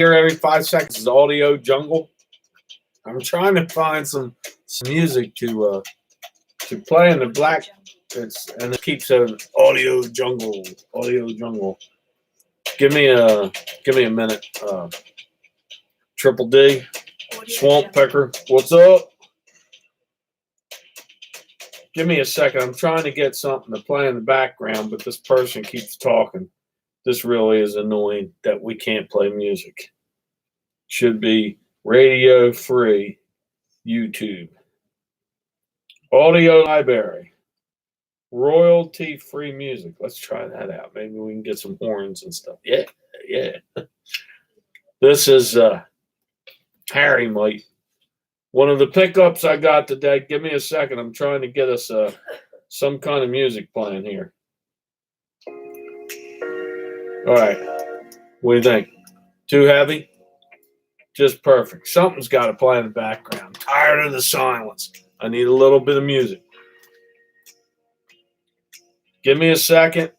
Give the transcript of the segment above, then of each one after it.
Here every 5 seconds is audio jungle. I'm trying to find some music to play in the black. And it keeps saying audio jungle, audio jungle. Give me a minute. Triple D, Swamp Pecker, what's up? Give me a second. I'm trying to get something to play in the background, but this person keeps talking. This really is annoying that we can't play music. Should be radio free YouTube. Audio library. Royalty free music. Let's try that out. Maybe we can get some horns and stuff. Yeah. This is Harry Mike. One of the pickups I got today. Give me a second. I'm trying to get us some kind of music playing here. All right. What do you think? Too heavy? Just perfect. Something's got to play in the background. Tired of the silence. I need a little bit of music. Give me a second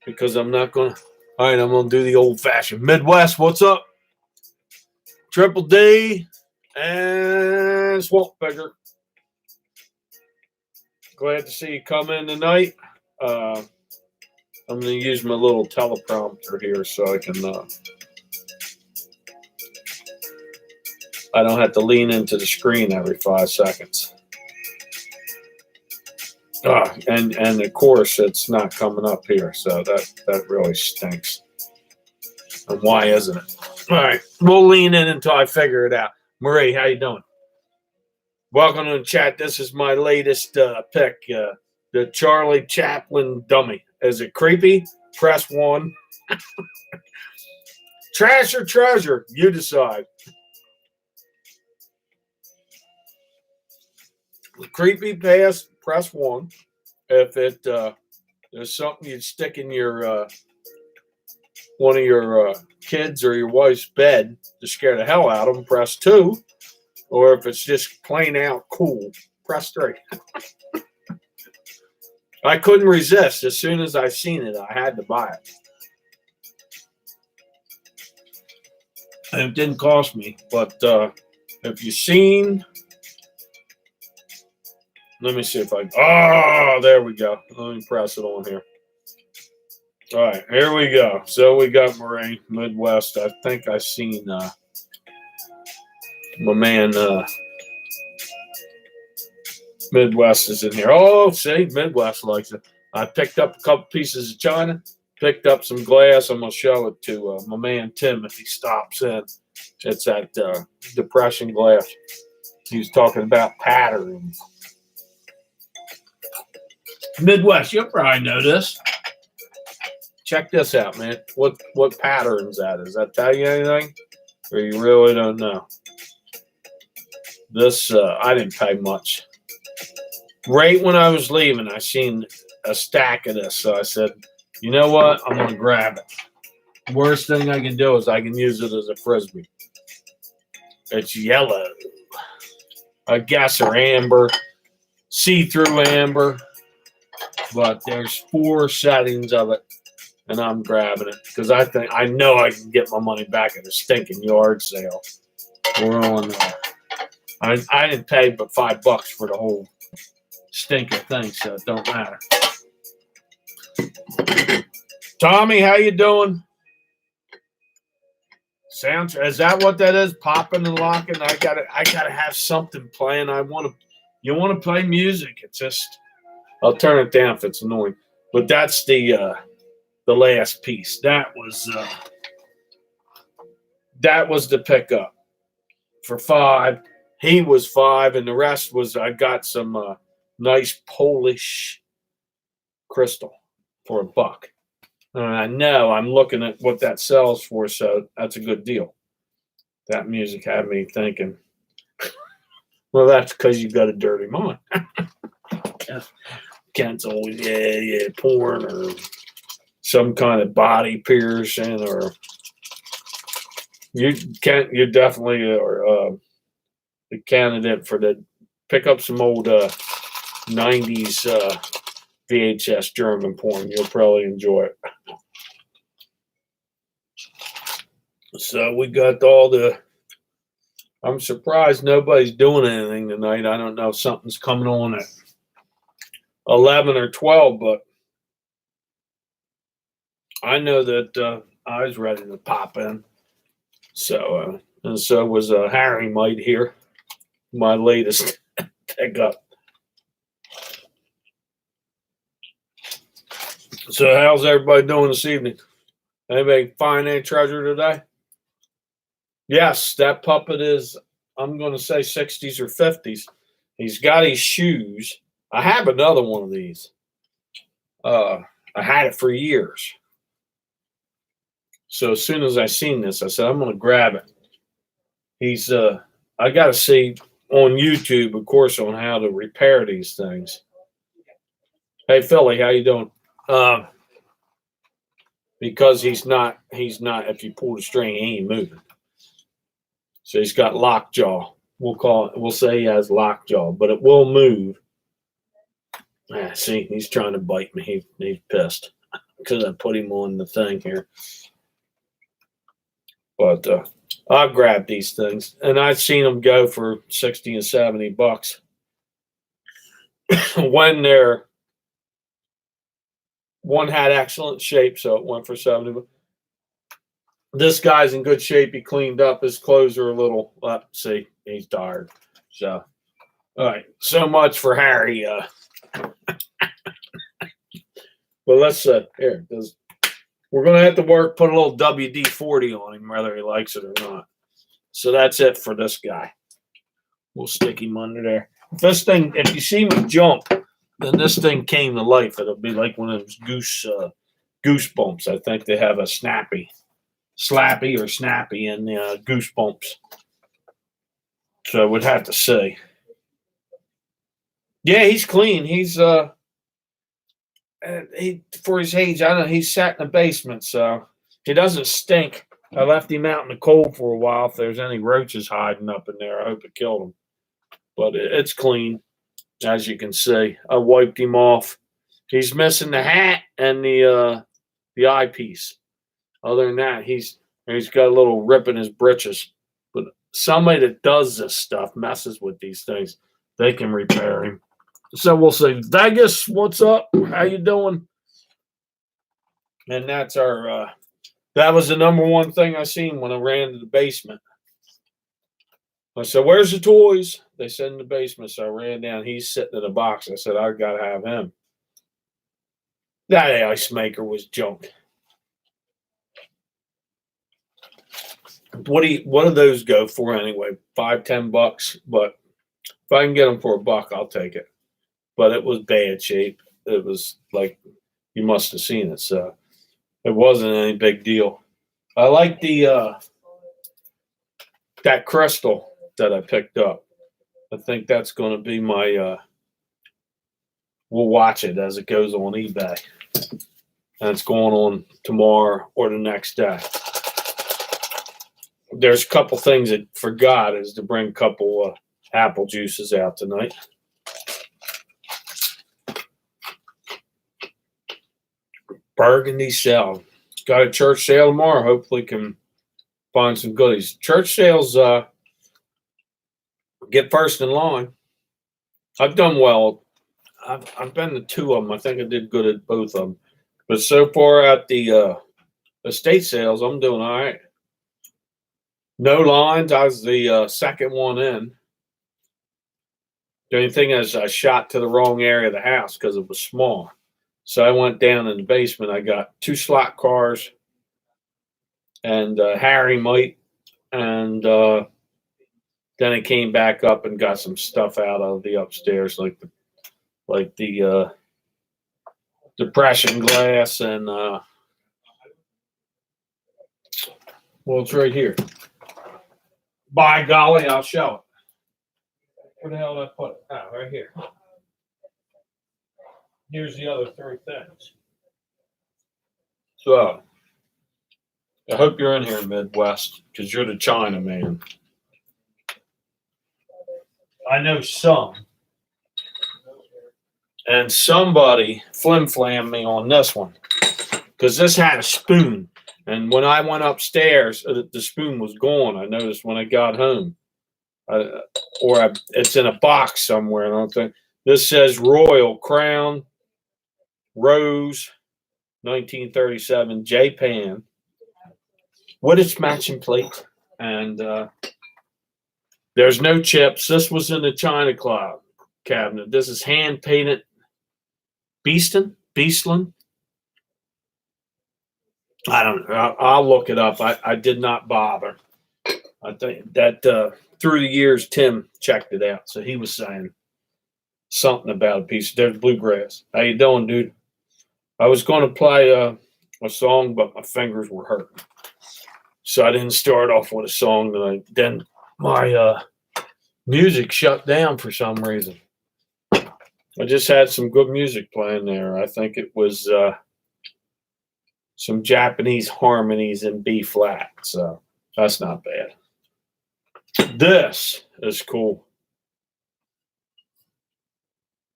because I'm not going to. All right, I'm going to do the old-fashioned. Midwest, what's up? Triple D and Swamp Pecker. Glad to see you come in tonight. I'm going to use my little teleprompter here so I can. I don't have to lean into the screen every 5 seconds. And of course, it's not coming up here, so that really stinks. And why isn't it? All right, we'll lean in until I figure it out. Marie, how you doing? Welcome to the chat. This is my latest pick, the Charlie Chaplin dummy. Is it creepy? Press 1. Trash or treasure? You decide. Creepy pass, press 1. If it there's something you'd stick in your one of your kids or your wife's bed to scare the hell out of them, press 2. Or if it's just plain out cool, press 3. I couldn't resist. As soon as I seen it, I had to buy it. And it didn't cost me, but if you've seen. Let me see if I. Oh, there we go. Let me press it on here. All right, here we go. So we got Marie Midwest. I think I seen my man Midwest is in here. Oh, see, Midwest likes it. I picked up a couple pieces of china, picked up some glass. I'm gonna show it to my man Tim if he stops in. It's that depression glass. He was talking about patterns. Midwest, you'll probably know this. Check this out, man. What patterns that is? Does that tell you anything? Or you really don't know? This, I didn't pay much. Right when I was leaving, I seen a stack of this. So I said, you know what? I'm going to grab it. Worst thing I can do is I can use it as a Frisbee. It's yellow. I guess or amber. See-through amber. But there's 4 settings of it, and I'm grabbing it because I know I can get my money back at a stinking yard sale. We're on. I didn't pay but $5 for the whole stinking thing, so it don't matter. Tommy, how you doing? Sounds is that what that is? Popping and locking. I gotta have something playing. You want to play music? It's just. I'll turn it down if it's annoying. But that's the last piece. That was the pickup for 5. He was 5, and the rest was I got some nice Polish crystal for $1. And I know I'm looking at what that sells for, so that's a good deal. That music had me thinking, well, that's because you got a dirty mind. Kent's always porn or some kind of body piercing, or you definitely are the candidate for the pick up some old 90s VHS German porn. You'll probably enjoy it. So we got all the. I'm surprised nobody's doing anything tonight. I don't know if something's coming on at 11 or 12, but I know that I was ready to pop in. So, and so was Harry Might here, my latest pickup. So, how's everybody doing this evening? Anybody find any treasure today? Yes, that puppet is, I'm going to say 60s or 50s. He's got his shoes. I have another one of these. I had it for years. So as soon as I seen this, I said, I'm going to grab it. He's, I got to see on YouTube, of course, on how to repair these things. Hey, Philly, how you doing? Because he's not, if you pull the string, he ain't moving. So he's got lockjaw. We'll say he has lockjaw, but it will move. See, he's trying to bite me. He's pissed because I put him on the thing here. But I'll grab these things. And I've seen them go for 60 and $70 when they're, one had excellent shape, so it went for 70. This guy's in good shape. He cleaned up. His clothes are a little, see, he's tired. So, all right. So much for Harry. But let's here. We're going to have to put a little WD-40 on him, whether he likes it or not. So that's it for this guy. We'll stick him under there. If you see me jump, then this thing came to life. It'll be like one of those goosebumps. I think they have a slappy or snappy in the goosebumps. So we'd have to see. Yeah, he's clean. He's for his age, I don't know. He's sat in the basement, so he doesn't stink. I left him out in the cold for a while. If there's any roaches hiding up in there, I hope it killed him. But it's clean, as you can see. I wiped him off. He's missing the hat and the eyepiece. Other than that, he's got a little rip in his britches. But somebody that does this stuff, messes with these things, they can repair him. So we'll see. Vegas, what's up? How you doing? And that's our. That was the number one thing I seen when I ran to the basement. I said, "Where's the toys?" They said in the basement. So I ran down. He's sitting in a box. I said, "I gotta have him." That ice maker was junk. What do those go for anyway? $5-10. But if I can get them for $1, I'll take it. But it was bad shape. It was like you must have seen it, so it wasn't any big deal. I like the that crystal that I picked up. I think that's going to be my. We'll watch it as it goes on eBay, and it's going on tomorrow or the next day. There's a couple things I forgot is to bring a couple apple juices out tonight. Burgundy sale. Got a church sale tomorrow. Hopefully can find some goodies. Church sales get first in line. I've done well. I've been to 2 of them. I think I did good at both of them. But so far at the estate sales, I'm doing all right. No lines. I was the second one in. The only thing is I shot to the wrong area of the house because it was small. So I went down in the basement. I got 2 slot cars and Harry Might. And then I came back up and got some stuff out of the upstairs, like the depression glass and well, it's right here. By golly, I'll show it. Where the hell did I put it? Oh, right here. Here's the other 3 things. So I hope you're in here, Midwest, because you're the China man. I know some. And somebody flim-flammed me on this one. Because this had a spoon. And when I went upstairs, the spoon was gone. I noticed when I got home. It's in a box somewhere. And I think this says Royal Crown Rose 1937 Japan with its matching plate. And there's no chips. This was in the China Club cabinet. This is hand painted Beastland. I don't know. I'll look it up. I did not bother. I think that through the years, Tim checked it out. So he was saying something about a piece. There's bluegrass. How you doing, dude? I was going to play a song, but my fingers were hurting. So I didn't start off with a song. Then my music shut down for some reason. I just had some good music playing there. I think it was some Japanese harmonies in B flat. So that's not bad. This is cool.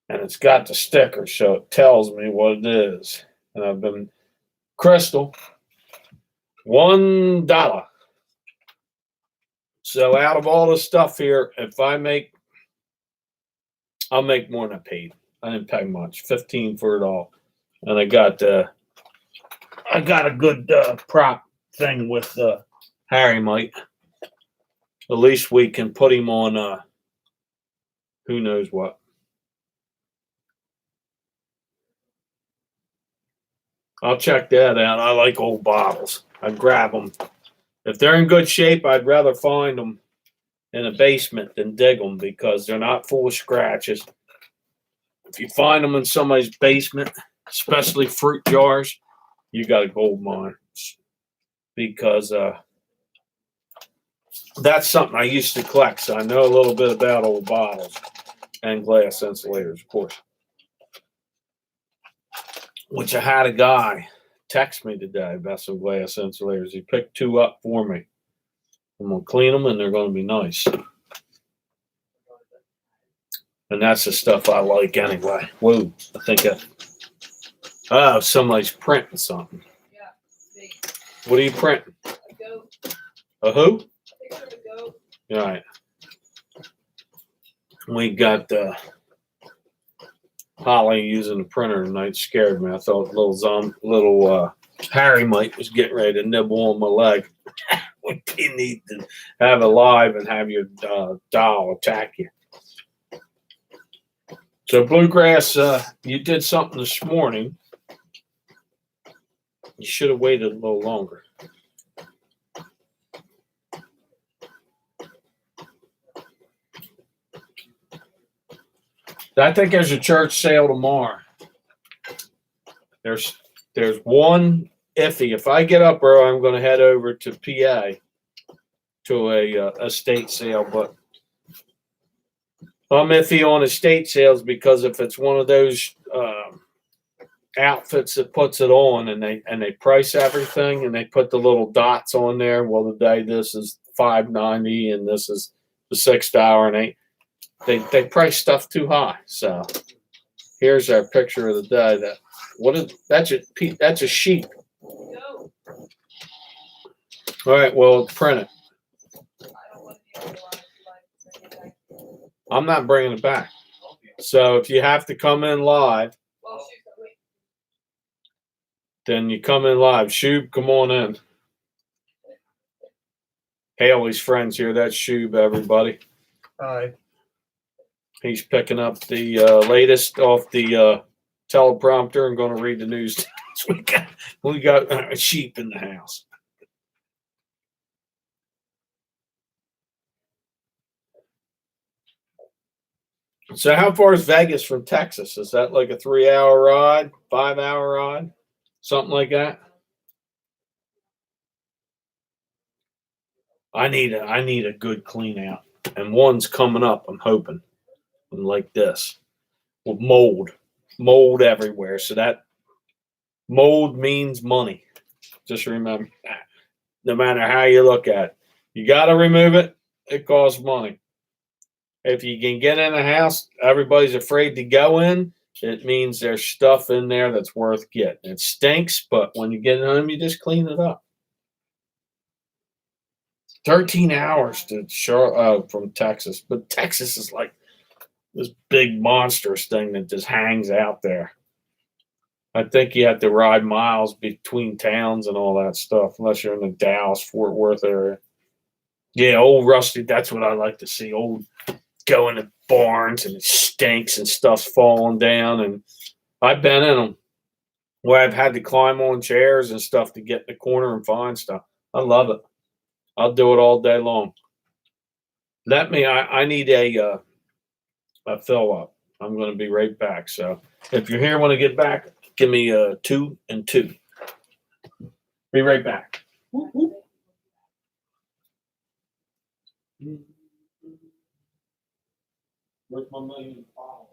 And it's got the sticker, so it tells me what it is. And I've been crystal, $1. So out of all the stuff here, if I'll make more than I paid. I didn't pay much, 15 for it all. And I got a good prop thing with Harry Mike. At least we can put him on who knows what. I'll check that out. I like old bottles. I'd grab them. If they're in good shape, I'd rather find them in a basement than dig them because they're not full of scratches. If you find them in somebody's basement, especially fruit jars, you got a gold mine. Because that's something I used to collect, so I know a little bit about old bottles and glass insulators, of course. Which I had a guy text me today about some glass insulators. He picked 2 up for me. I'm going to clean them, and they're going to be nice. And that's the stuff I like anyway. Whoa, I think somebody's printing something. What are you printing? A goat. A who? Picture of a goat. All right. We got Holly using the printer tonight. Scared me. I thought little Harry Mike was getting ready to nibble on my leg. We need to have it live and have your doll attack you. So Bluegrass, you did something this morning. You should have waited a little longer. I think there's a church sale tomorrow. There's one iffy. If I get up early, I'm going to head over to PA to a estate sale. But I'm iffy on estate sales because if it's one of those outfits that puts it on and they price everything and they put the little dots on there. Well, today this is $5.90 and this is the $6 and they price stuff too high. So here's our picture of the day. That's a sheep. All right, well, print it. I'm not bringing it back. So if you have to come in live, then you come in live. Shub, come on in. Haley's friends here. That's Shub, everybody. Hi. He's picking up the latest off the teleprompter and going to read the news. we got a sheep in the house. So how far is Vegas from Texas? Is that like a 3-hour ride, 5-hour ride, something like that? I need a good clean out, and one's coming up. I'm hoping, and like this, with mold everywhere. So that mold means money. Just remember that. No matter how you look at it, you got to remove it. It costs money. If you can get in a house everybody's afraid to go in, it means there's stuff in there that's worth getting. It stinks, but when you get home, you just clean it up. 13 hours to Charlotte from Texas, but Texas is like this big monstrous thing that just hangs out there. I think you have to ride miles between towns and all that stuff, unless you're in the Dallas Fort Worth area. Yeah, old rusty. That's what I like to see. Old going to barns and it stinks and stuff's falling down. And I've been in them where I've had to climb on chairs and stuff to get in the corner and find stuff. I love it. I'll do it all day long. Let me. I need a fill up. I'm going to be right back. So if you're here when I get back, give me 2 and 2. Be right back. Where's my million followers?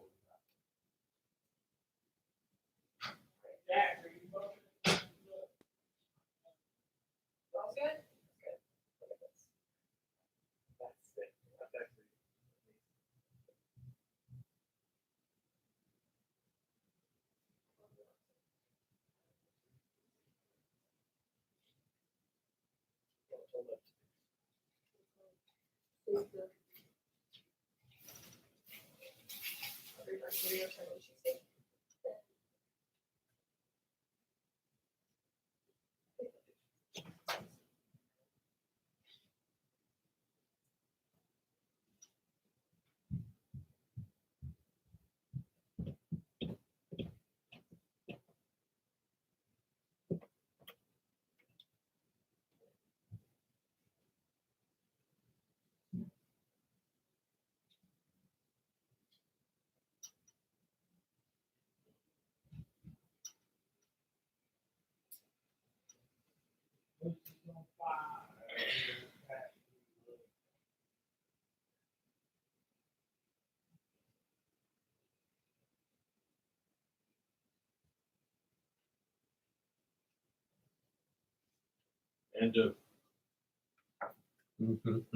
And there we go.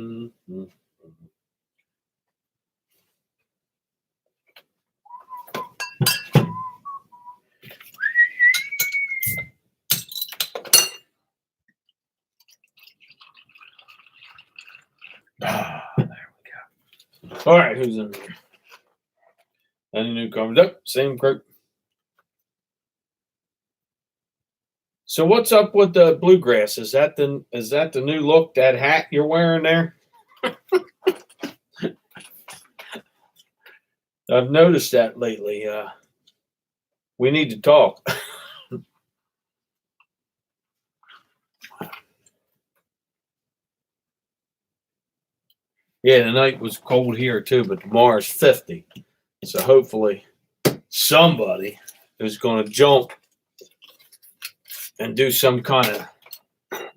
All right, who's in there? Any newcomers? Up, same group. So what's up with the bluegrass? Is that the new look? That hat you're wearing there? I've noticed that lately. We need to talk. Yeah, the night was cold here too, but tomorrow's 50. So hopefully somebody is going to jump and do some kind of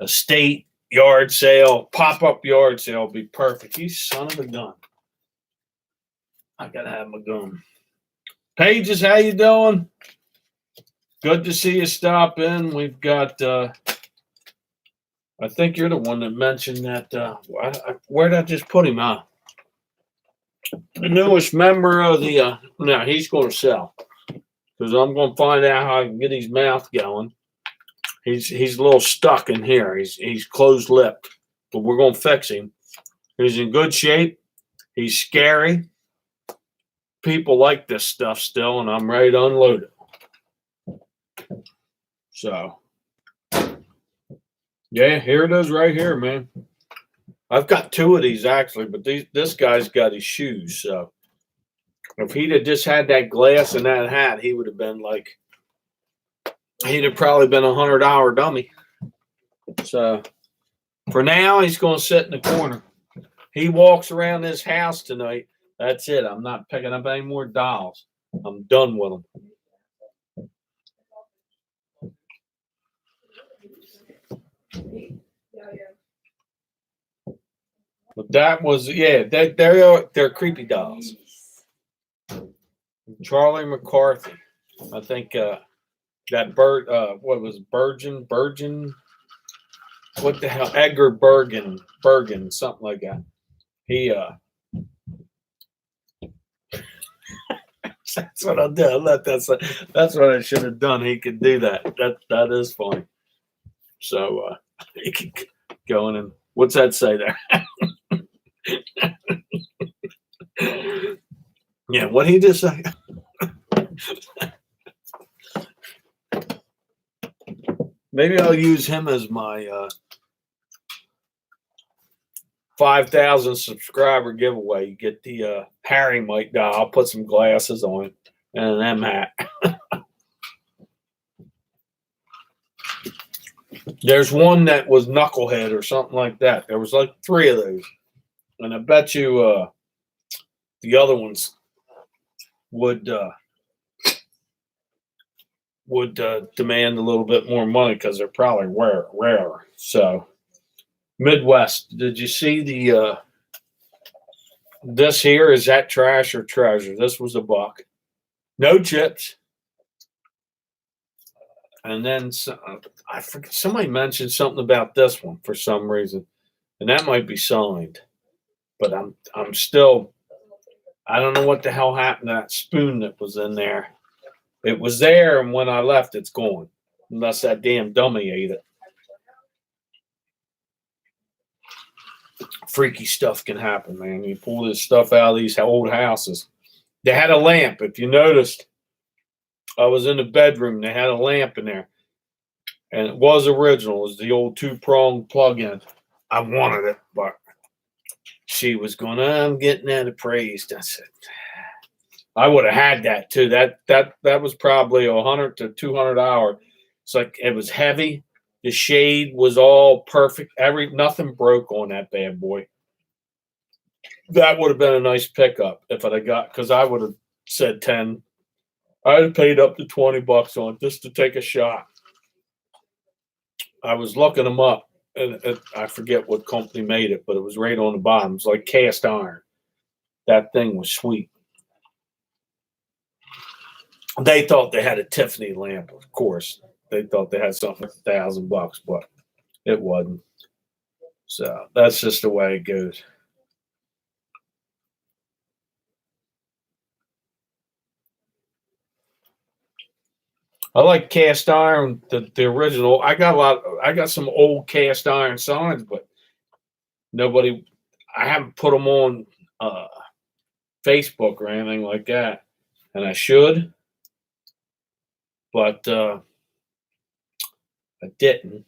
estate yard sale, pop-up yard sale. Be perfect. You son of a gun. I got to have my gun. Pages, how you doing? Good to see you stop in. We've got, I think you're the one that mentioned that, where did I just put him out? The newest member of the, now he's going to sell. Because I'm going to find out how I can get his mouth going. He's a little stuck in here. He's closed-lipped. But we're going to fix him. He's in good shape. He's scary. People like this stuff still, and I'm ready to unload it. So, yeah, here it is right here, man. I've got 2 of these actually, but this guy's got his shoes. So, if he'd have just had that glass and that hat, he would have been like, he'd have probably been $100 dummy. So, for now, he's going to sit in the corner. He walks around this house tonight. That's it. I'm not picking up any more dolls. I'm done with them. But that was, yeah, they're creepy dolls. Charlie McCarthy. I think that bird, what was Bergen? What the hell? Edgar Bergen, something like that. He, that's what I did. That's what I should have done. He could do that. That is funny. So he could go in and What's that say there? Yeah, what he just say? Maybe I'll use him as my 5,000 subscriber giveaway. You get the Harry mic guy. I'll put some glasses on and an M hat. There's one that was Knucklehead or something like that. There was like 3 of those. And I bet you the other ones would demand a little bit more money because they're probably rare. So Midwest, did you see the this here? Is that trash or treasure? This was $1. No chips. And then I forget, somebody mentioned something about this one for some reason, and that might be signed. But I'm still, I don't know what the hell happened to that spoon that was in there. It was there, and when I left, it's gone. Unless that damn dummy ate it. Freaky stuff can happen, man. You pull this stuff out of these old houses. They had a lamp. If you noticed, I was in the bedroom. They had a lamp in there. And it was original. It was the old 2-pronged plug-in. I wanted it, but she was going, I'm getting that appraised. I said, I would have had that too. That was probably $100 to $200. It's like it was heavy. The shade was all perfect. Nothing broke on that bad boy. That would have been a nice pickup if I'd have got, because I would have said 10. I'd have paid up to $20 on it just to take a shot. I was looking them up, and I forget what company made it, but it was right on the bottom. It was like cast iron. That thing was sweet. They thought they had a Tiffany lamp, of course. They thought they had something like $1,000, but it wasn't. So that's just the way it goes. I like cast iron, the original. I got some old cast iron signs, but nobody. I haven't put them on Facebook or anything like that, and I should, but I didn't.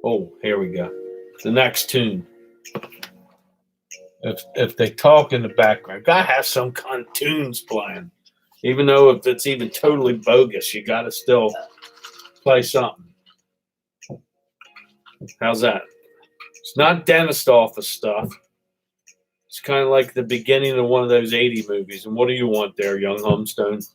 Oh, here we go. The next tune. If they talk in the background, gotta have some kind of tunes playing. Even though if it's even totally bogus, you gotta still play something. How's that? It's not dentist office stuff. It's kind of like the beginning of one of those 80 movies. And what do you want there, young Humstone?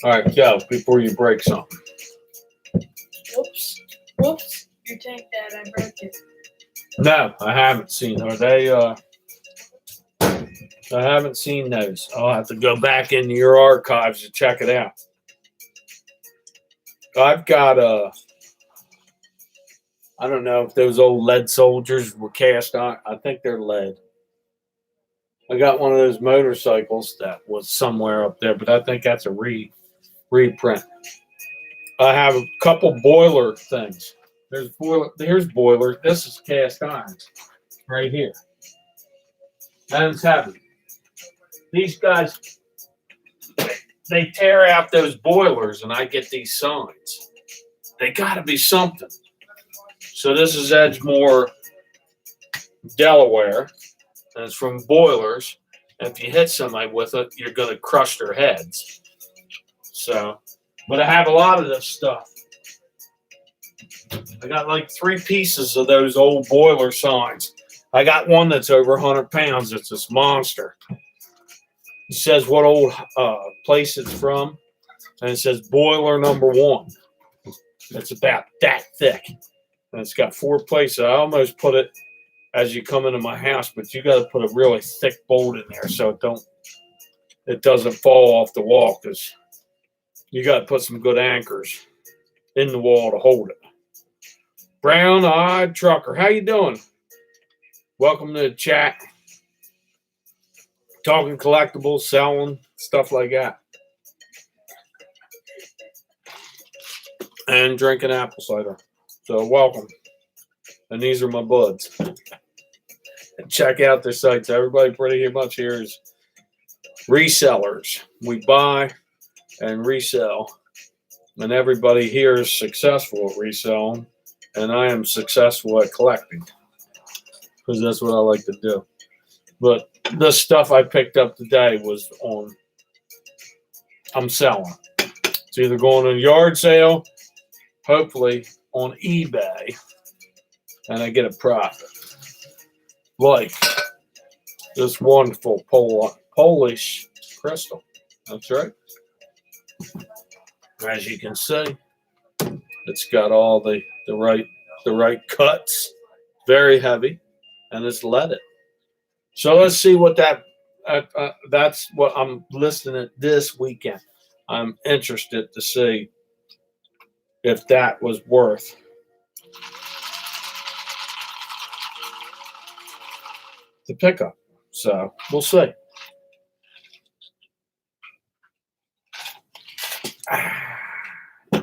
All right, go before you break something. Whoops. You take that, I broke it. No, I haven't seen. Are they I haven't seen those. I'll have to go back into your archives to check it out. I've got I don't know if those old lead soldiers were cast iron. I think they're lead. I got one of those motorcycles that was somewhere up there, but I think that's a reprint. I have a couple boiler things. Here's boiler. This is cast iron right here. And it's heavy. These guys, they tear out those boilers, and I get these signs. They got to be something. So this is Edgemore, Delaware, and it's from boilers. And if you hit somebody with it, you're going to crush their heads. So, but I have a lot of this stuff. I got like 3 pieces of those old boiler signs. I got one that's over 100 pounds. It's this monster. It says what old place it's from, and it says boiler number 1. It's about that thick, and it's got 4 places. I almost put it as you come into my house, but you got to put a really thick bolt in there so it doesn't fall off the wall, because you got to put some good anchors in the wall to hold it. Brown-eyed trucker, how you doing? Welcome to the chat. Talking collectibles, selling, stuff like that. and drinking apple cider. So welcome. And these are my buds. Check out their sites. Everybody pretty much here is resellers. We buy and resell. And everybody here is successful at reselling. And I am successful at collecting. Because that's what I like to do. But the stuff I picked up today was on, I'm selling. It's either going to a yard sale, hopefully on eBay, and I get a profit. Like this wonderful Polish crystal. That's right. As you can see, it's got all the right cuts. Very heavy, and it's leaded. So let's see what that's what I'm listing it this weekend. I'm interested to see if that was worth the pickup. So we'll see.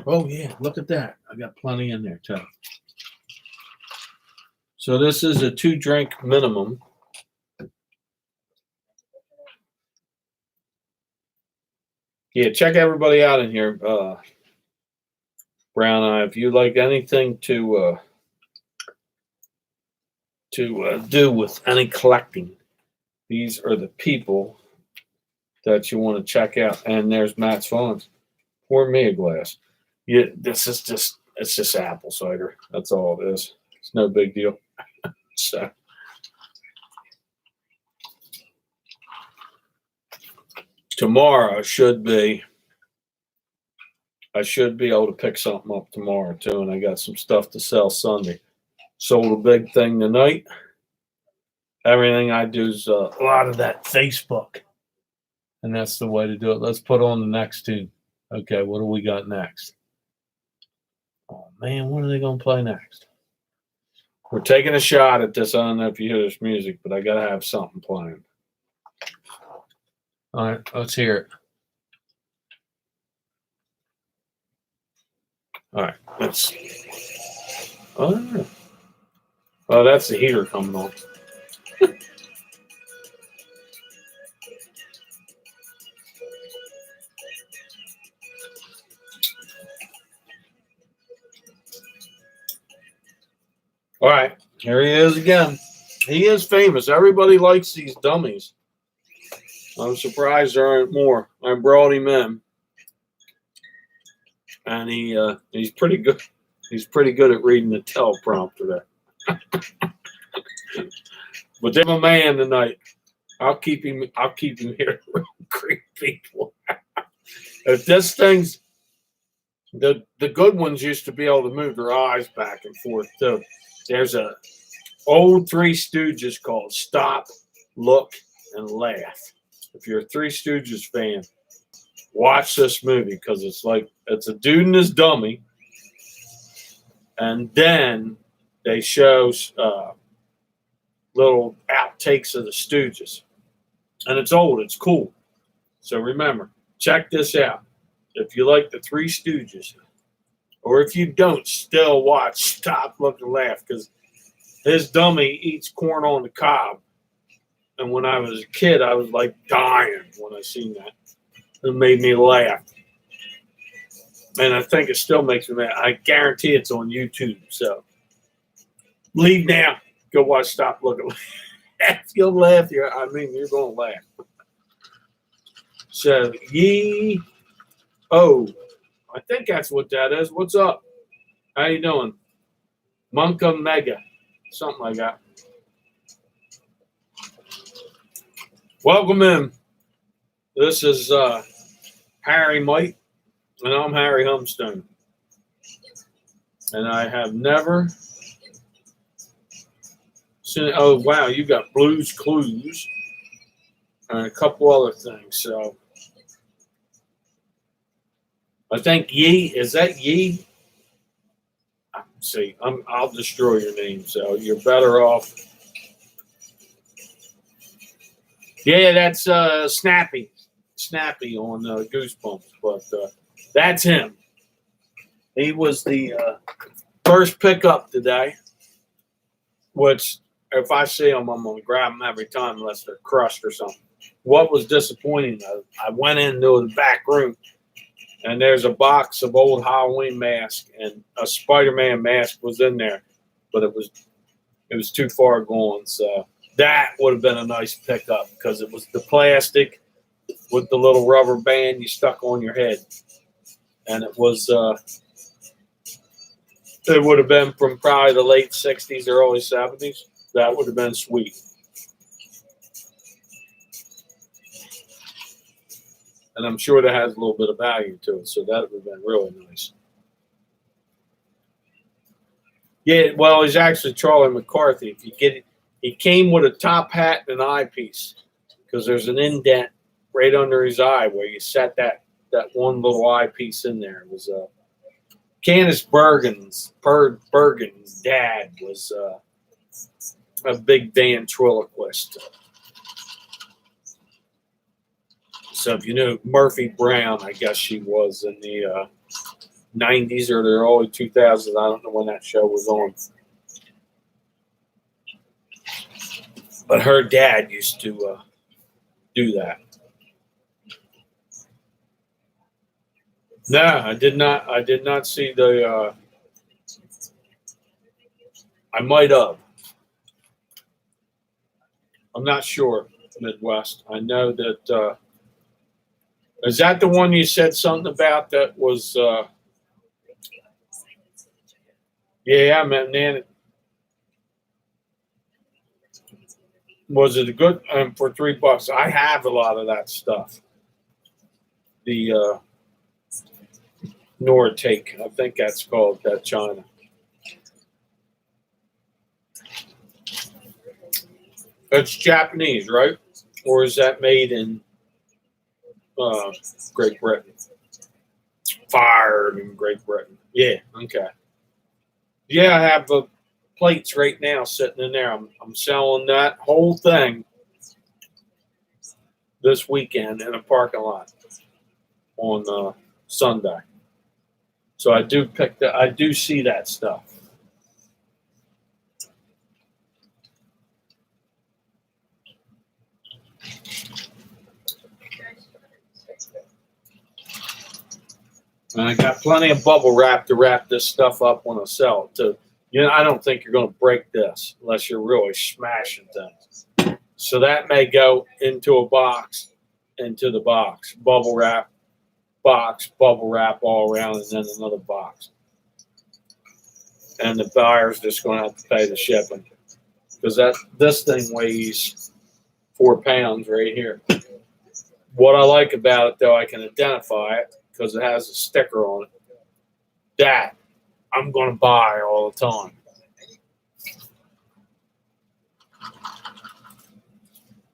Oh yeah, look at that. I got plenty in there too. So this is a 2-drink minimum. Yeah, check everybody out in here. Brown Eye, if you like anything to do with any collecting, these are the people that you want to check out. And there's Matt's phones. Pour me a glass. Yeah, it's just apple cider. That's all it is. It's no big deal. So tomorrow I should be able to pick something up tomorrow too, and I got some stuff to sell Sunday. Sold a big thing tonight. Everything I do is a lot of that Facebook, and that's the way to do it. Let's put on the next tune. Okay, what do we got next? Oh man, what are they gonna play next? We're taking a shot at this. I don't know if you hear this music, but I gotta have something playing. All right, let's hear it. All right, let's. Oh, that's the heater coming on. All right, here he is again. He is famous. Everybody likes these dummies. I'm surprised there aren't more. I brought him in, and he's pretty good. He's pretty good at reading the teleprompter there. But there's a man tonight. I'll keep him here to greet people. If this thing's the good ones used to be able to move their eyes back and forth too. There's a old Three Stooges called Stop, Look, and Laugh. If you're a Three Stooges fan, watch this movie because it's a dude and his dummy, and then they show little outtakes of the Stooges, and it's old. It's cool. So remember, check this out. If you like the Three Stooges, or if you don't, still watch Stop, Look, and Laugh because his dummy eats corn on the cob. And when I was a kid, I was like dying when I seen that. It made me laugh. And I think it still makes me mad. I guarantee it's on YouTube. So leave now. Go watch Stop, Look, and Laugh. You'll laugh. You're going to laugh. So, I think that's what that is. What's up? How you doing? Monka Mega. Something like that. Welcome in. This is Harry Mite, and I'm Harry Humstone. And I have never seen. Oh wow, you got Blues Clues and a couple other things. So I think is that Yee? See, I'll destroy your name, so you're better off. Yeah, that's Snappy on Goosebumps, but that's him. He was the first pickup today, which if I see them, I'm going to grab them every time unless they're crushed or something. What was disappointing, though, I went into the back room, and there's a box of old Halloween masks, and a Spider-Man mask was in there, but it was too far gone. So that would have been a nice pickup because it was the plastic with the little rubber band you stuck on your head, and it was it would have been from probably the late '60s, early '70s. That would have been sweet. And I'm sure that has a little bit of value to it, so that would have been really nice. Yeah, well, he's actually Charlie McCarthy. If you get it, he came with a top hat and an eyepiece because there's an indent right under his eye where you set that one little eyepiece in there. It was Candace Bergen's dad was a big ventriloquist. So if you knew Murphy Brown, I guess she was in the 90s or the early 2000s. I don't know when that show was on. But her dad used to do that. No, I did not. I did not see the. I might have. I'm not sure. Midwest. I know that. Is that the one you said something about that was? Yeah, I meant Nanny. Was it a good for $3? I have a lot of that stuff. The Nortake, I think that's called that China. It's Japanese, right? Or is that made in Great Britain? Fired in Great Britain. Yeah, okay. Yeah, I have the plates right now sitting in there. I'm selling that whole thing this weekend in a parking lot on Sunday. So I do I do see that stuff. And I got plenty of bubble wrap to wrap this stuff up when I sell it too. I don't think you're going to break this unless you're really smashing things. So that may go into a box, into the box, bubble wrap, box, bubble wrap all around, and then another box. And the buyer's just going to have to pay the shipping because this thing weighs 4 pounds right here. What I like about it, though, I can identify it because it has a sticker on it. That I'm going to buy all the time.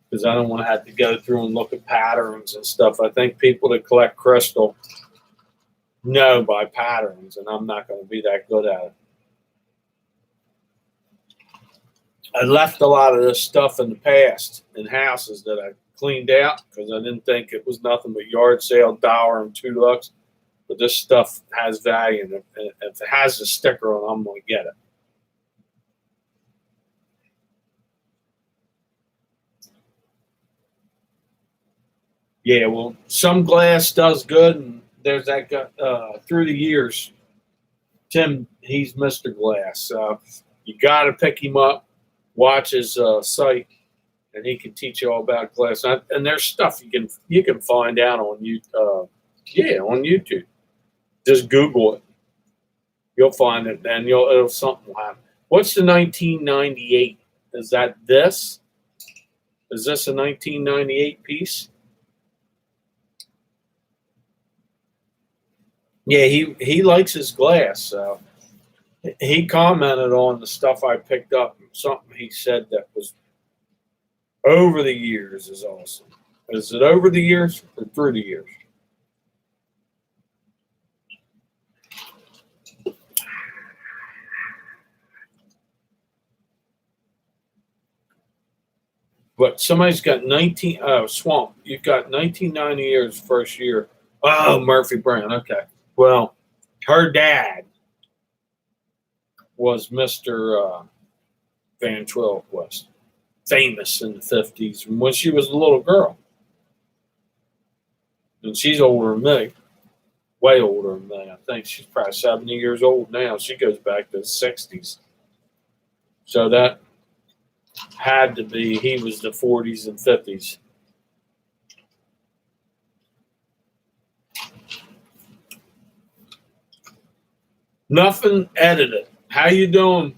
Because I don't want to have to go through and look at patterns and stuff. I think people that collect crystal know by patterns, and I'm not going to be that good at it. I left a lot of this stuff in the past in houses that I cleaned out because I didn't think it was nothing but yard sale, $1 and $2. But this stuff has value, and if it has a sticker on it, I'm going to get it. Yeah, well, some glass does good, and there's that guy, through the years, Tim, he's Mr. Glass. You got to pick him up, watch his site, and he can teach you all about glass. And there's stuff you can find out on on YouTube. Just Google it. You'll find it, and something will happen. What's the 1998? Is that this? Is this a 1998 piece? Yeah, he likes his glass. So he commented on the stuff I picked up. Something he said that was over the years is awesome. Is it over the years or through the years? But somebody's got 19. Oh, Swamp. You've got 1990 years first year. Oh, Murphy Brown. Okay. Well, Her dad was Mr. Van Trillquist, famous in the 50s when she was a little girl. And she's older than me, way older than me. I think she's probably 70 years old now. She goes back to the 60s. So that had to be, he was the 40s and 50s. Nothing edited. How you doing?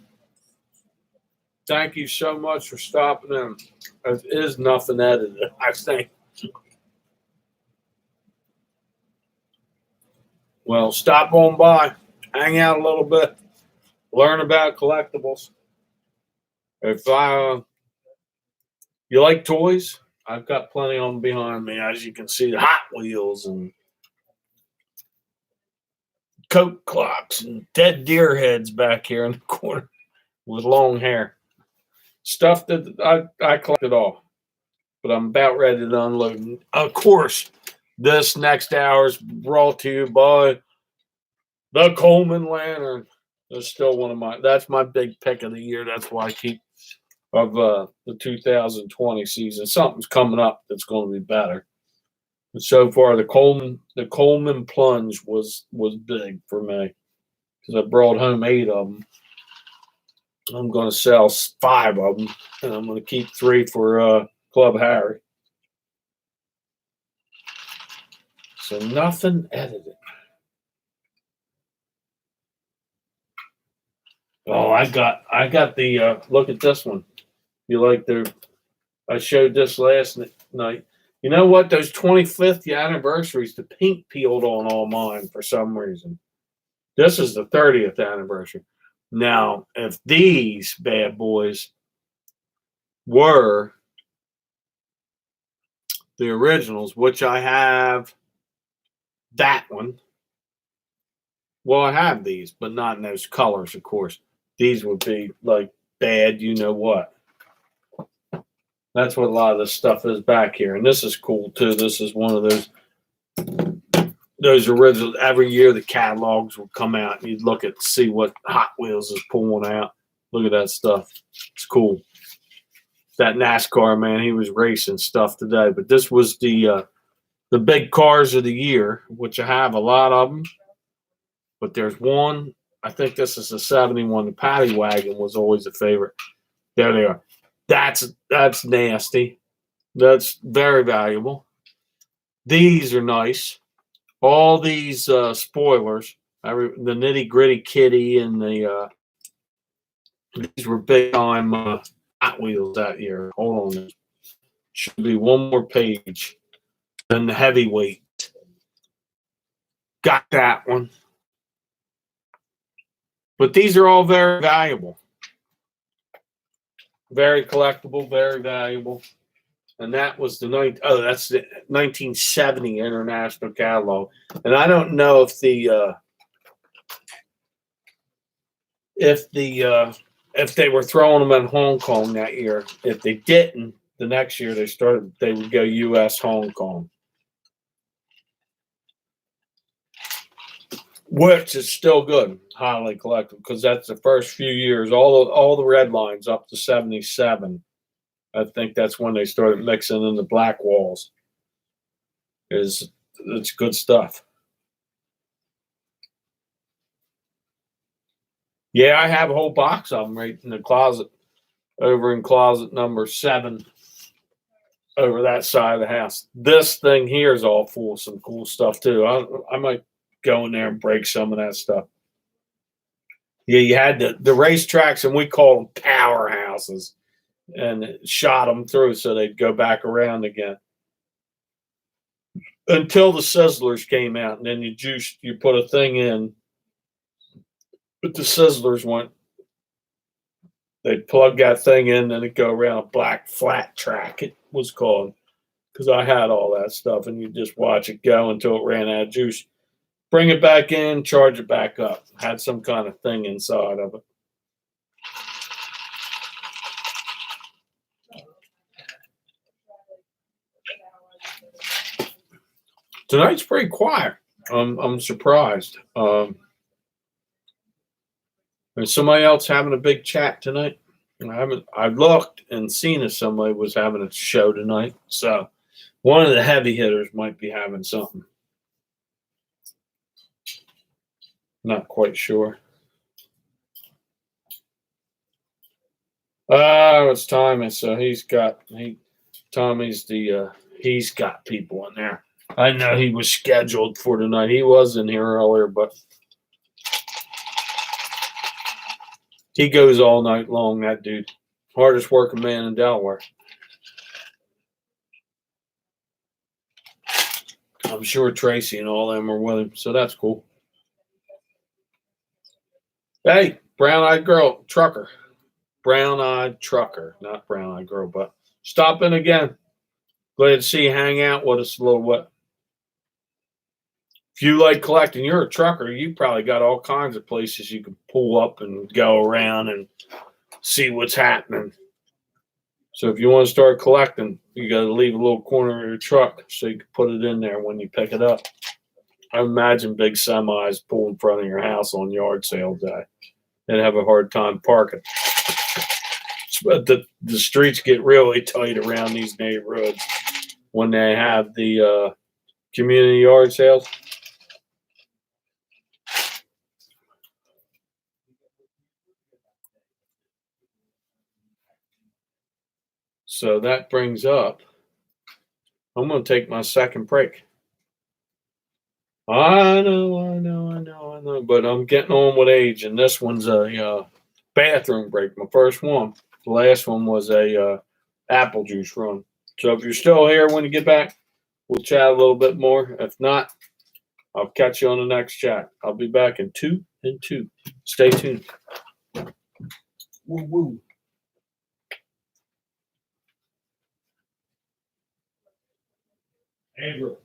Thank you so much for stopping in. It is nothing edited, I think. Well, stop on by, hang out a little bit, learn about collectibles. If you like toys, I've got plenty of them behind me. As you can see, the Hot Wheels and Coke clocks and dead deer heads back here in the corner with long hair. Stuff that I collected all, but I'm about ready to unload. And of course, this next hour is brought to you by the Coleman Lantern. That's still that's my big pick of the year. That's why I keep of the 2020 season. Something's coming up that's going to be better. But so far, the Coleman plunge was big for me because I brought home 8 of them. I'm going to sell 5 of them, and I'm going to keep 3 for Club Harry. So nothing edited. Oh, I got the look at this one. You like I showed this last night. You know what? Those 25th anniversaries, the pink peeled on all mine for some reason. This is the 30th anniversary. Now, if these bad boys were the originals, which I have that one. Well, I have these, but not in those colors, of course. These would be like bad, you know what. That's what a lot of this stuff is back here. And this is cool too. This is one of those original. Every year the catalogs would come out and you'd look at see what Hot Wheels is pulling out. Look at that stuff. It's cool. That NASCAR man, he was racing stuff today. But this was the big cars of the year, which I have a lot of them. But there's one. I think this is a 71. The Paddy Wagon was always a favorite. There they are. That's nasty. That's very valuable. These are nice. All these spoilers, the Nitty Gritty Kitty and these were big time Hot Wheels that year. Hold on, should be one more page. Then the heavyweight. Got that one. But these are all very valuable. Very collectible, very valuable. And that was that's the 1970 International Catalog. And I don't know if they were throwing them in Hong Kong that year. If they didn't, the next year they would go U.S. Hong Kong, which is still good, highly collectible, because that's the first few years. All the red lines up to 77. I think that's when they started mixing in the black walls. It's good stuff. Yeah, I have a whole box of them right in the closet, over in closet number 7, over that side of the house. This thing here is all full of some cool stuff too. I might go in there and break some of that stuff. Yeah, you had the racetracks, and we call them powerhouses, and it shot them through so they'd go back around again. Until the Sizzlers came out, and then you put a thing in. But the Sizzlers went, they'd plug that thing in, then it'd go around a black flat track, it was called. Because I had all that stuff, and you just watch it go until it ran out of juice. Bring it back in, charge it back up. Had some kind of thing inside of it. Tonight's pretty quiet. I'm surprised. Is somebody else having a big chat tonight? I looked and seen if somebody was having a show tonight. So one of the heavy hitters might be having something. Not quite sure. It's Tommy. So Tommy's he's got people in there. I know he was scheduled for tonight. He was in here earlier, but he goes all night long, that dude. Hardest working man in Delaware. I'm sure Tracy and all them are with him, so that's cool. Hey, brown-eyed girl, trucker. Brown-eyed trucker, not brown-eyed girl, but stop in again. Glad to see you hang out with us a little bit. If you like collecting, you're a trucker, you probably got all kinds of places you can pull up and go around and see what's happening. So if you want to start collecting, you got to leave a little corner of your truck so you can put it in there when you pick it up. I imagine big semis pull in front of your house on yard sale day and have a hard time parking. But the streets get really tight around these neighborhoods when they have the community yard sales. So that brings up, I'm going to take my second break. I know, but I'm getting on with age, and this one's a bathroom break, my first one. The last one was a apple juice run. So if you're still here when you get back, we'll chat a little bit more. If not, I'll catch you on the next chat. I'll be back in 2 and 2. Stay tuned. Woo woo. Andrew.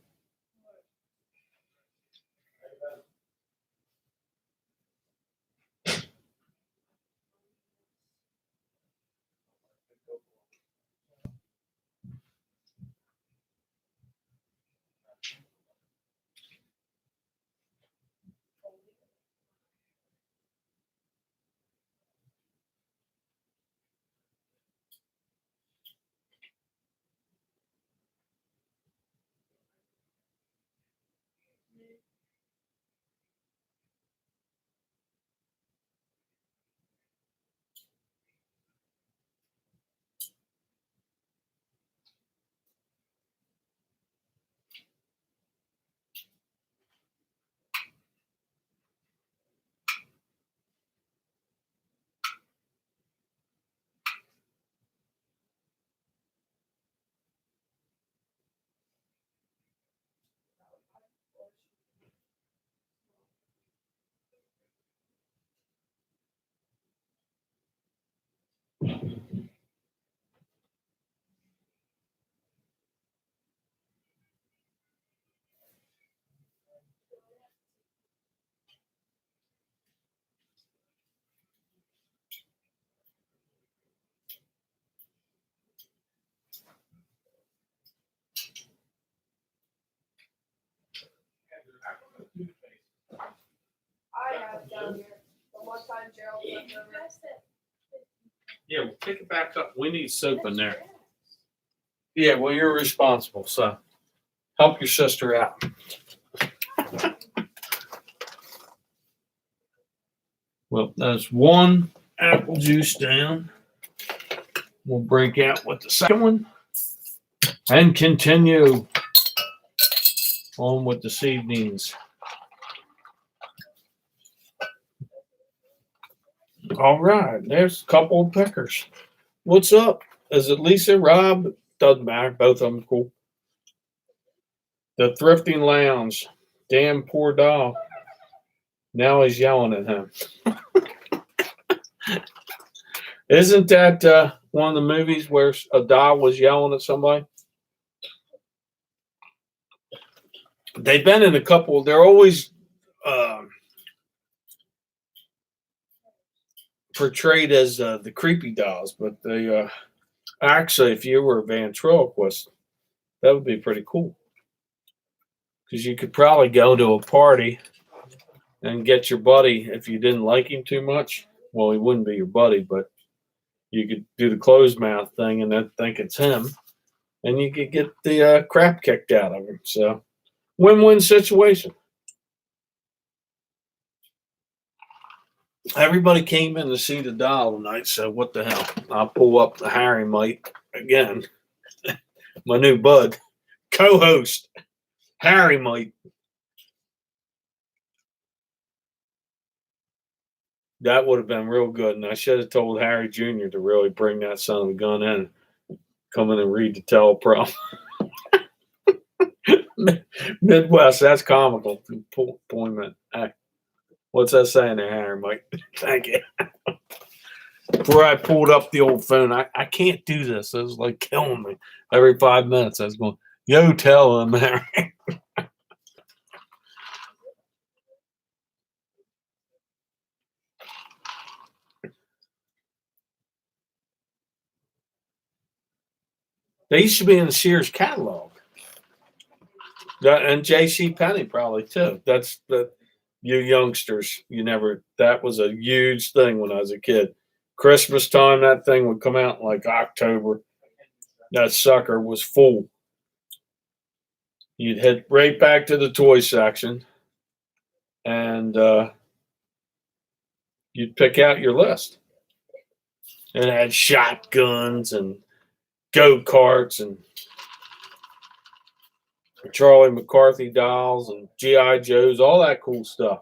I have down here. The one time Gerald went over. Yeah, we'll pick it back up. We need soap in there. Yeah, well, you're responsible, so help your sister out. Well, that's one apple juice down. We'll break out with the second one and continue on with this evening's. All right, there's a couple of pickers. What's up? Is it Lisa, Rob? Doesn't matter. Both of them cool. The Thrifting Lounge. Damn poor dog. Now he's yelling at him. Isn't that one of the movies where a dog was yelling at somebody? They've been in a couple. They're always portrayed as the creepy dolls, but they actually, if you were a ventriloquist, that would be pretty cool. Because you could probably go to a party and get your buddy, if you didn't like him too much, Well, he wouldn't be your buddy, but you could do the closed mouth thing and then think it's him, and you could get the crap kicked out of him. So, win-win situation. Everybody came in to see the doll tonight, so what the hell? I'll pull up the Harry Mike again. My new bud, co-host, Harry Mike. That would have been real good, and I should have told Harry Jr. to really bring that son of a gun in, come in and read the teleprompter. Midwest, that's comical. Employment. Hey, what's that saying there, Harry Mike? Thank you. Before I pulled up the old phone, I can't do this. It was like killing me. Every 5 minutes, I was going, yo, tell him, Harry. They used to be in the Sears catalog. And J.C. Penney probably too. That's the you youngsters. You never. That was a huge thing when I was a kid. Christmas time, that thing would come out in like October. That sucker was full. You'd head right back to the toy section, and you'd pick out your list. And it had shotguns and go karts and Charlie McCarthy dolls and G.I. Joes, all that cool stuff.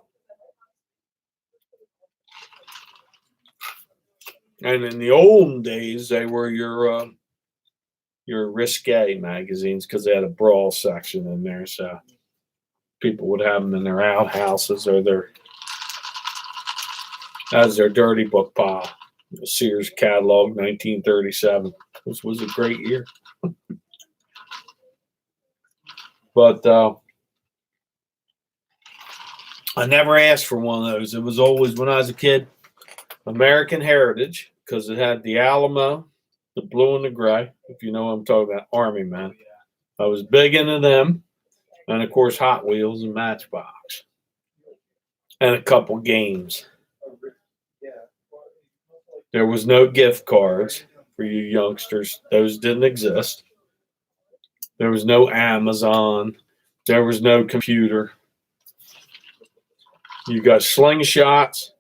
And in the olden days, they were your risque magazines because they had a brawl section in there. So people would have them in their outhouses or as their dirty book pile. The Sears catalog, 1937. This was a great year. But I never asked for one of those. It was always, when I was a kid, American Heritage, because it had the Alamo, the blue and the gray, if you know what I'm talking about, Army Man. I was big into them. And, of course, Hot Wheels and Matchbox. And a couple games. There was no gift cards for you youngsters. Those didn't exist. There was no Amazon. There was no computer. You got slingshots,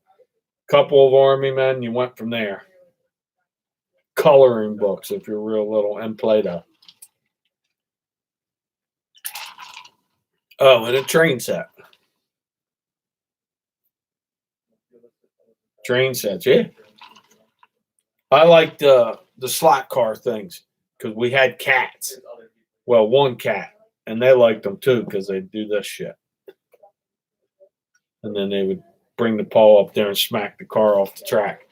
couple of Army men, you went from there. Coloring books, if you're real little, and Play-Doh. Oh, and a train set. Train sets, yeah. I liked the slot car things because we had cats. Well, one cat, and they liked them too because they'd do this shit. And then they would bring the paw up there and smack the car off the track.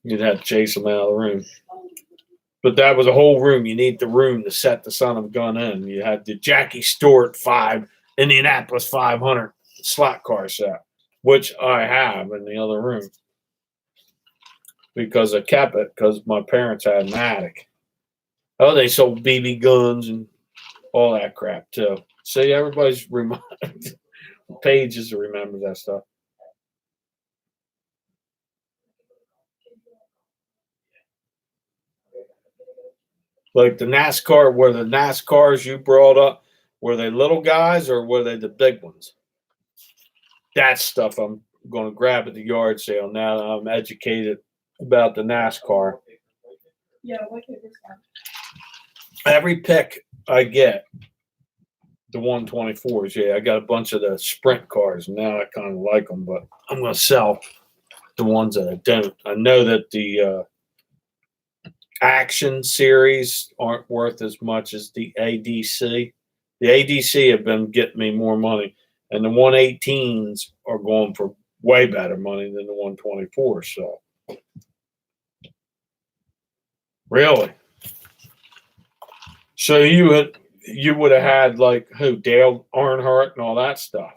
You'd have to chase them out of the room. But that was a whole room. You need the room to set the son of a gun in. You had the Jackie Stewart 5 Indianapolis 500 slot car set, which I have in the other room because I kept it because my parents had an attic. Oh, they sold BB guns and all that crap too. See, everybody's reminded. Pages to remember that stuff. Like the NASCAR, were the NASCARs you brought up, were they little guys or were they the big ones? That stuff I'm going to grab at the yard sale now that I'm educated about the NASCAR. Yeah, look at this one. Every pick I get, the 124s, yeah, I got a bunch of the sprint cars. Now I kind of like them, but I'm going to sell the ones that I don't. I know that the action series aren't worth as much as the ADC. The ADC have been getting me more money, and the 118s are going for way better money than the 124s. So, really, so you would have had like who, Dale Earnhardt and all that stuff.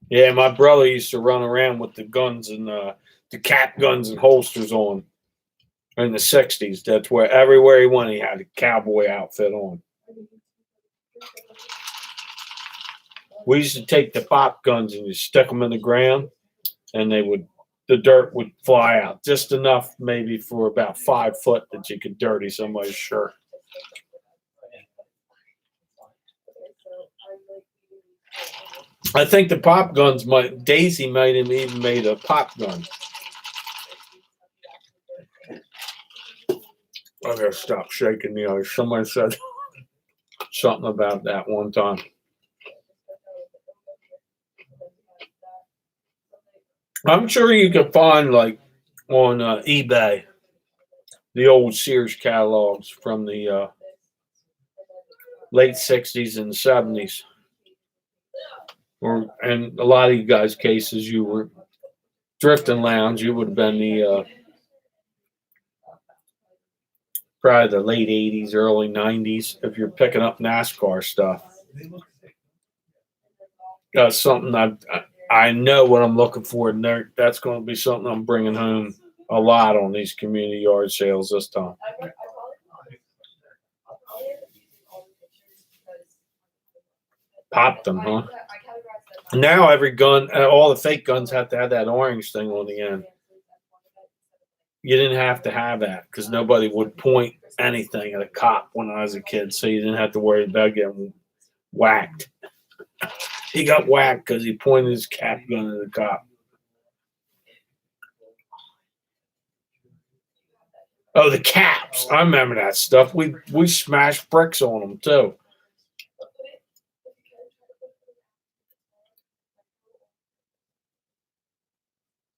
Yeah, my brother used to run around with the guns and the cap guns and holsters on in the 60s. That's where everywhere he went, he had a cowboy outfit on. We used to take the pop guns and you stick them in the ground, and the dirt would fly out just enough, maybe for about 5 foot that you could dirty somebody's shirt. I think the pop guns Daisy might have even made a pop gun. I gotta stop shaking the ice. Somebody said something about that one time. I'm sure you could find, like, on eBay, the old Sears catalogs from the late 60s and 70s. And a lot of you guys' cases, you were drifting lounge. You would have been the probably the late 80s, early 90s if you're picking up NASCAR stuff. That's something I know what I'm looking for, and that's going to be something I'm bringing home a lot on these community yard sales this time. Pop them, huh? Now every gun, all the fake guns have to have that orange thing on the end. You didn't have to have that because nobody would point anything at a cop when I was a kid, so you didn't have to worry about getting whacked. He got whacked because he pointed his cap gun at the cop. Oh, the caps! I remember that stuff. We smashed bricks on them too.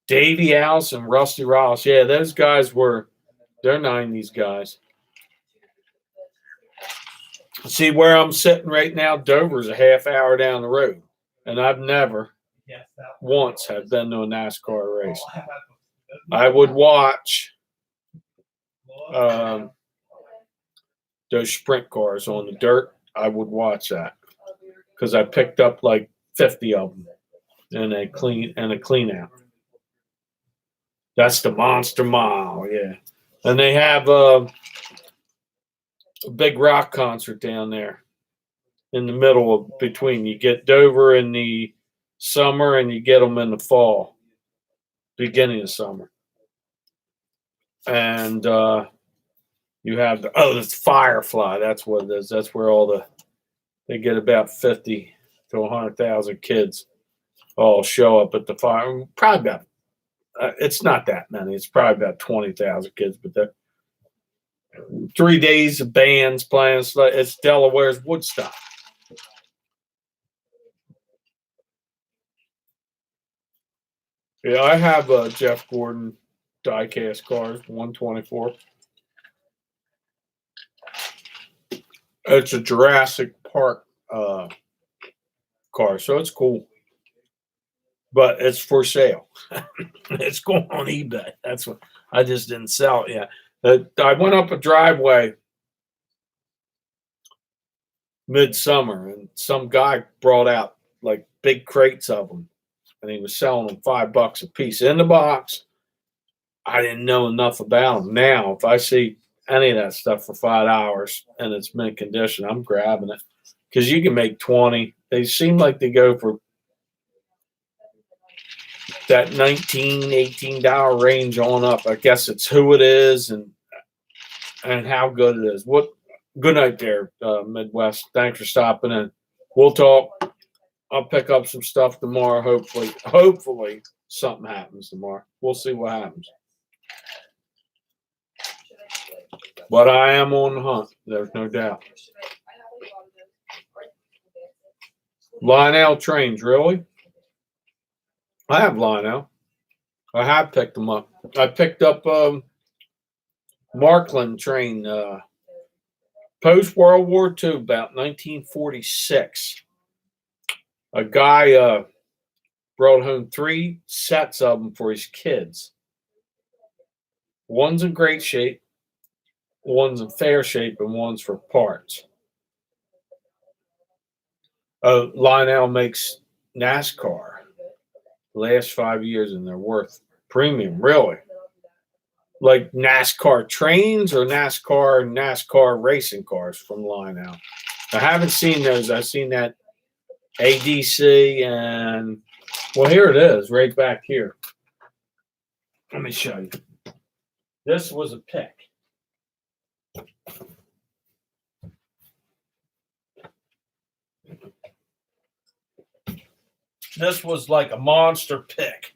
Davey House and Rusty Ross. Yeah, those guys they're 90s guys. See where I'm sitting right now, Dover's a half hour down the road. And I've never once have been to a NASCAR race. I would watch those sprint cars on the dirt. I would watch that because I picked up like 50 of them in a clean out. That's the Monster Mile, yeah. And they have a big rock concert down there in the middle of between. You get Dover in the summer and you get them in the fall, beginning of summer. And you have the Firefly. That's what it is. That's where they get about 50 to 100,000 kids all show up at the fire. Probably about it's not that many. It's probably about 20,000 kids, but they're 3 days of bands playing. It's Delaware's Woodstock. Yeah, I have a Jeff Gordon diecast cars, 124. It's a Jurassic Park car, so it's cool. But it's for sale. It's going on eBay. That's what I just didn't sell it yet. I went up a driveway midsummer, and some guy brought out like big crates of them, and he was selling them $5 a piece in the box. I didn't know enough about them. Now, if I see any of that stuff for $5 and it's mint condition, I'm grabbing it because you can make 20. They seem like they go for that $19, $18 range on up. I guess it's who it is and how good it is. Good night there, Midwest. Thanks for stopping in. We'll talk. I'll pick up some stuff tomorrow. Hopefully something happens tomorrow. We'll see what happens. But I am on the hunt. There's no doubt. Lionel trains, really? I have Lionel. I have picked them up. I picked up Markland train post World War II, about 1946. A guy brought home 3 sets of them for his kids. One's in great shape, one's in fair shape, and one's for parts. Lionel makes NASCAR the last 5 years, and they're worth premium, really. Like NASCAR trains or NASCAR racing cars from Lionel. I haven't seen those. I've seen that ADC, and well, here it is, right back here. Let me show you. This was a pick. This was like a monster pick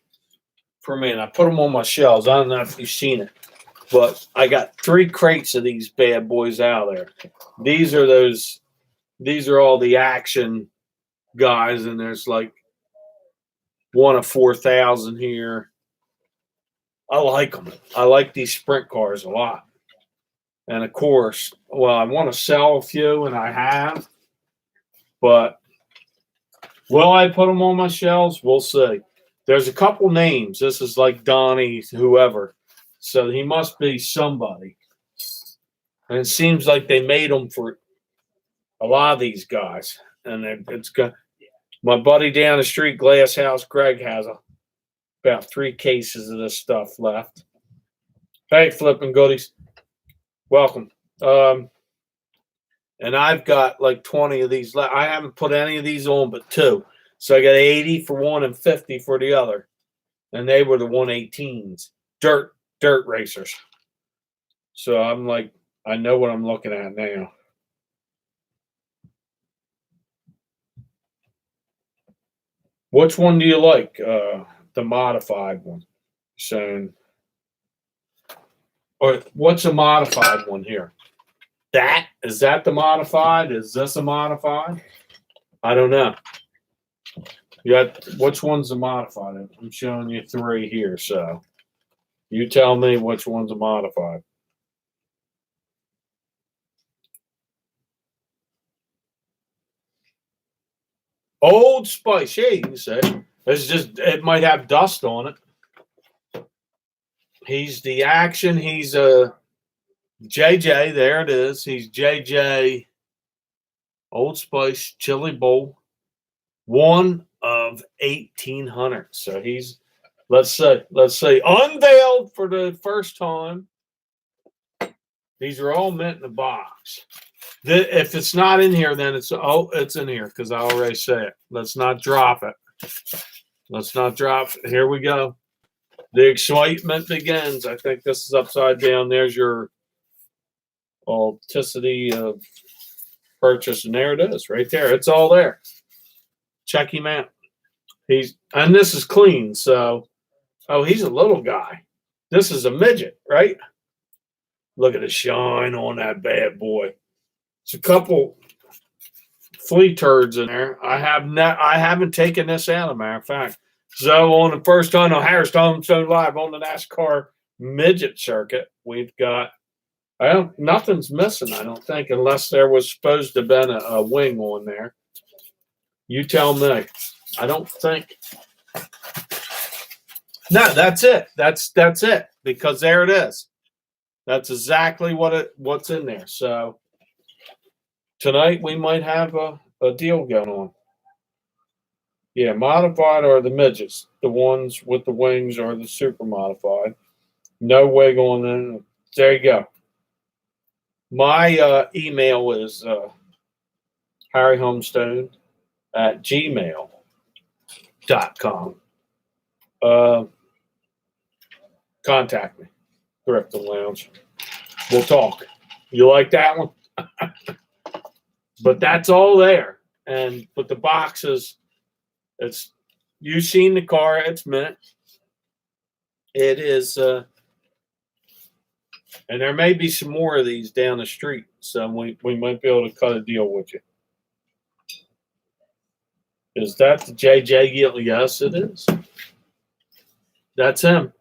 for me, and I put them on my shelves. I don't know if you've seen it, but I got 3 crates of these bad boys out there. These are all the action guys, and there's like one of 4,000 here. I like them. I like these sprint cars a lot. And of course, well, I want to sell a few, and I have, but will I put them on my shelves? We'll see. There's a couple names. This is like Donnie, whoever. So he must be somebody. And it seems like they made them for a lot of these guys. And it's got my buddy down the street, Glass House Greg, has about 3 cases of this stuff left. Hey, flipping goodies. Welcome. And I've got like 20 of these left. I haven't put any of these on but 2. So I got 80 for one and 50 for the other. And they were the 118s. Dirt racers. So I'm like, I know what I'm looking at now. Which one do you like? The modified one. So, or what's a modified one here? Is that the modified? Is this a modified? I don't know. Which one's a modified? I'm showing you 3 here, so you tell me which one's a modified. Old Spice, yeah, you can say it might have dust on it. He's the action. He's a JJ. There it is. He's JJ. Old Spice Chili Bowl. One of 1,800. So he's let's say unveiled for the first time. These are all mint in the box. If it's not in here, then it's in here because I already say it. Let's not drop it. Let's not drop it. Here we go. The excitement begins. I think this is upside down. There's your authenticity of purchase, and there it is, right there. It's all there. Check him out. And this is clean. So, he's a little guy. This is a midget, right? Look at the shine on that bad boy. It's a couple flea turds in there. I haven't taken this out, as a matter of fact. So on the first time on Humstone Live on the NASCAR midget circuit, we've got nothing's missing, I don't think, unless there was supposed to have been a wing on there. You tell me. I don't think. No, that's it. That's it. Because there it is. That's exactly what's in there. So tonight we might have a deal going on. Yeah, modified are the midgets. The ones with the wings are the super modified. No wig on them. There you go. My email is harryhumstone@gmail.com. Contact me. Thrifting Lounge. We'll talk. You like that one? But that's all there. But the boxes, you've seen the car, it's mint. It is, and there may be some more of these down the street. So we might be able to cut a deal with you. Is that the JJ Yealing? Yes, it is. That's him.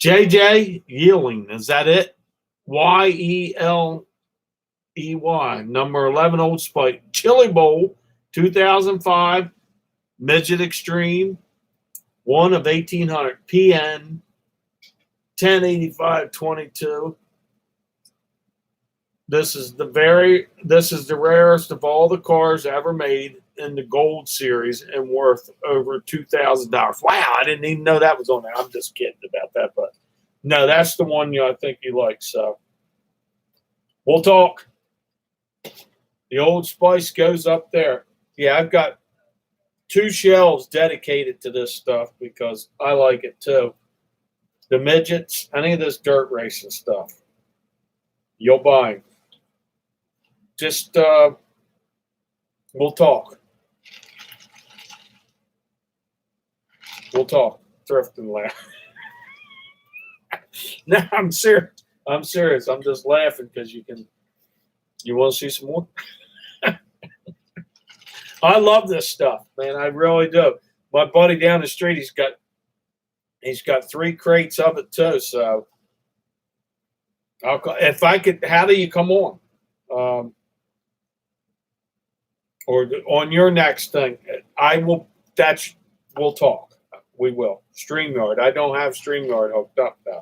JJ Yealing. Is that it? YELEY. Number 11 Old Spice. Chili Bowl, 2005. Midget Extreme. One of 1,800. PN. 108522. This is the rarest of all the cars ever made in the gold series and worth over $2,000. Wow, I didn't even know that was on there. I'm just kidding about that, but no, that's the one I think you like. So we'll talk. The Old Spice goes up there. Yeah, I've got 2 shelves dedicated to this stuff because I like it too. The midgets, any of this dirt racing stuff, you'll buy 'em. Just we'll talk. We'll talk. Thrift and laugh. No, I'm serious. I'm serious. I'm just laughing because you can. You want to see some more? I love this stuff, man. I really do. My buddy down the street, he's got 3 crates of it too. So, if I could, how do you come on? Or on your next thing, I will. We'll talk. We will. StreamYard. I don't have StreamYard hooked up though.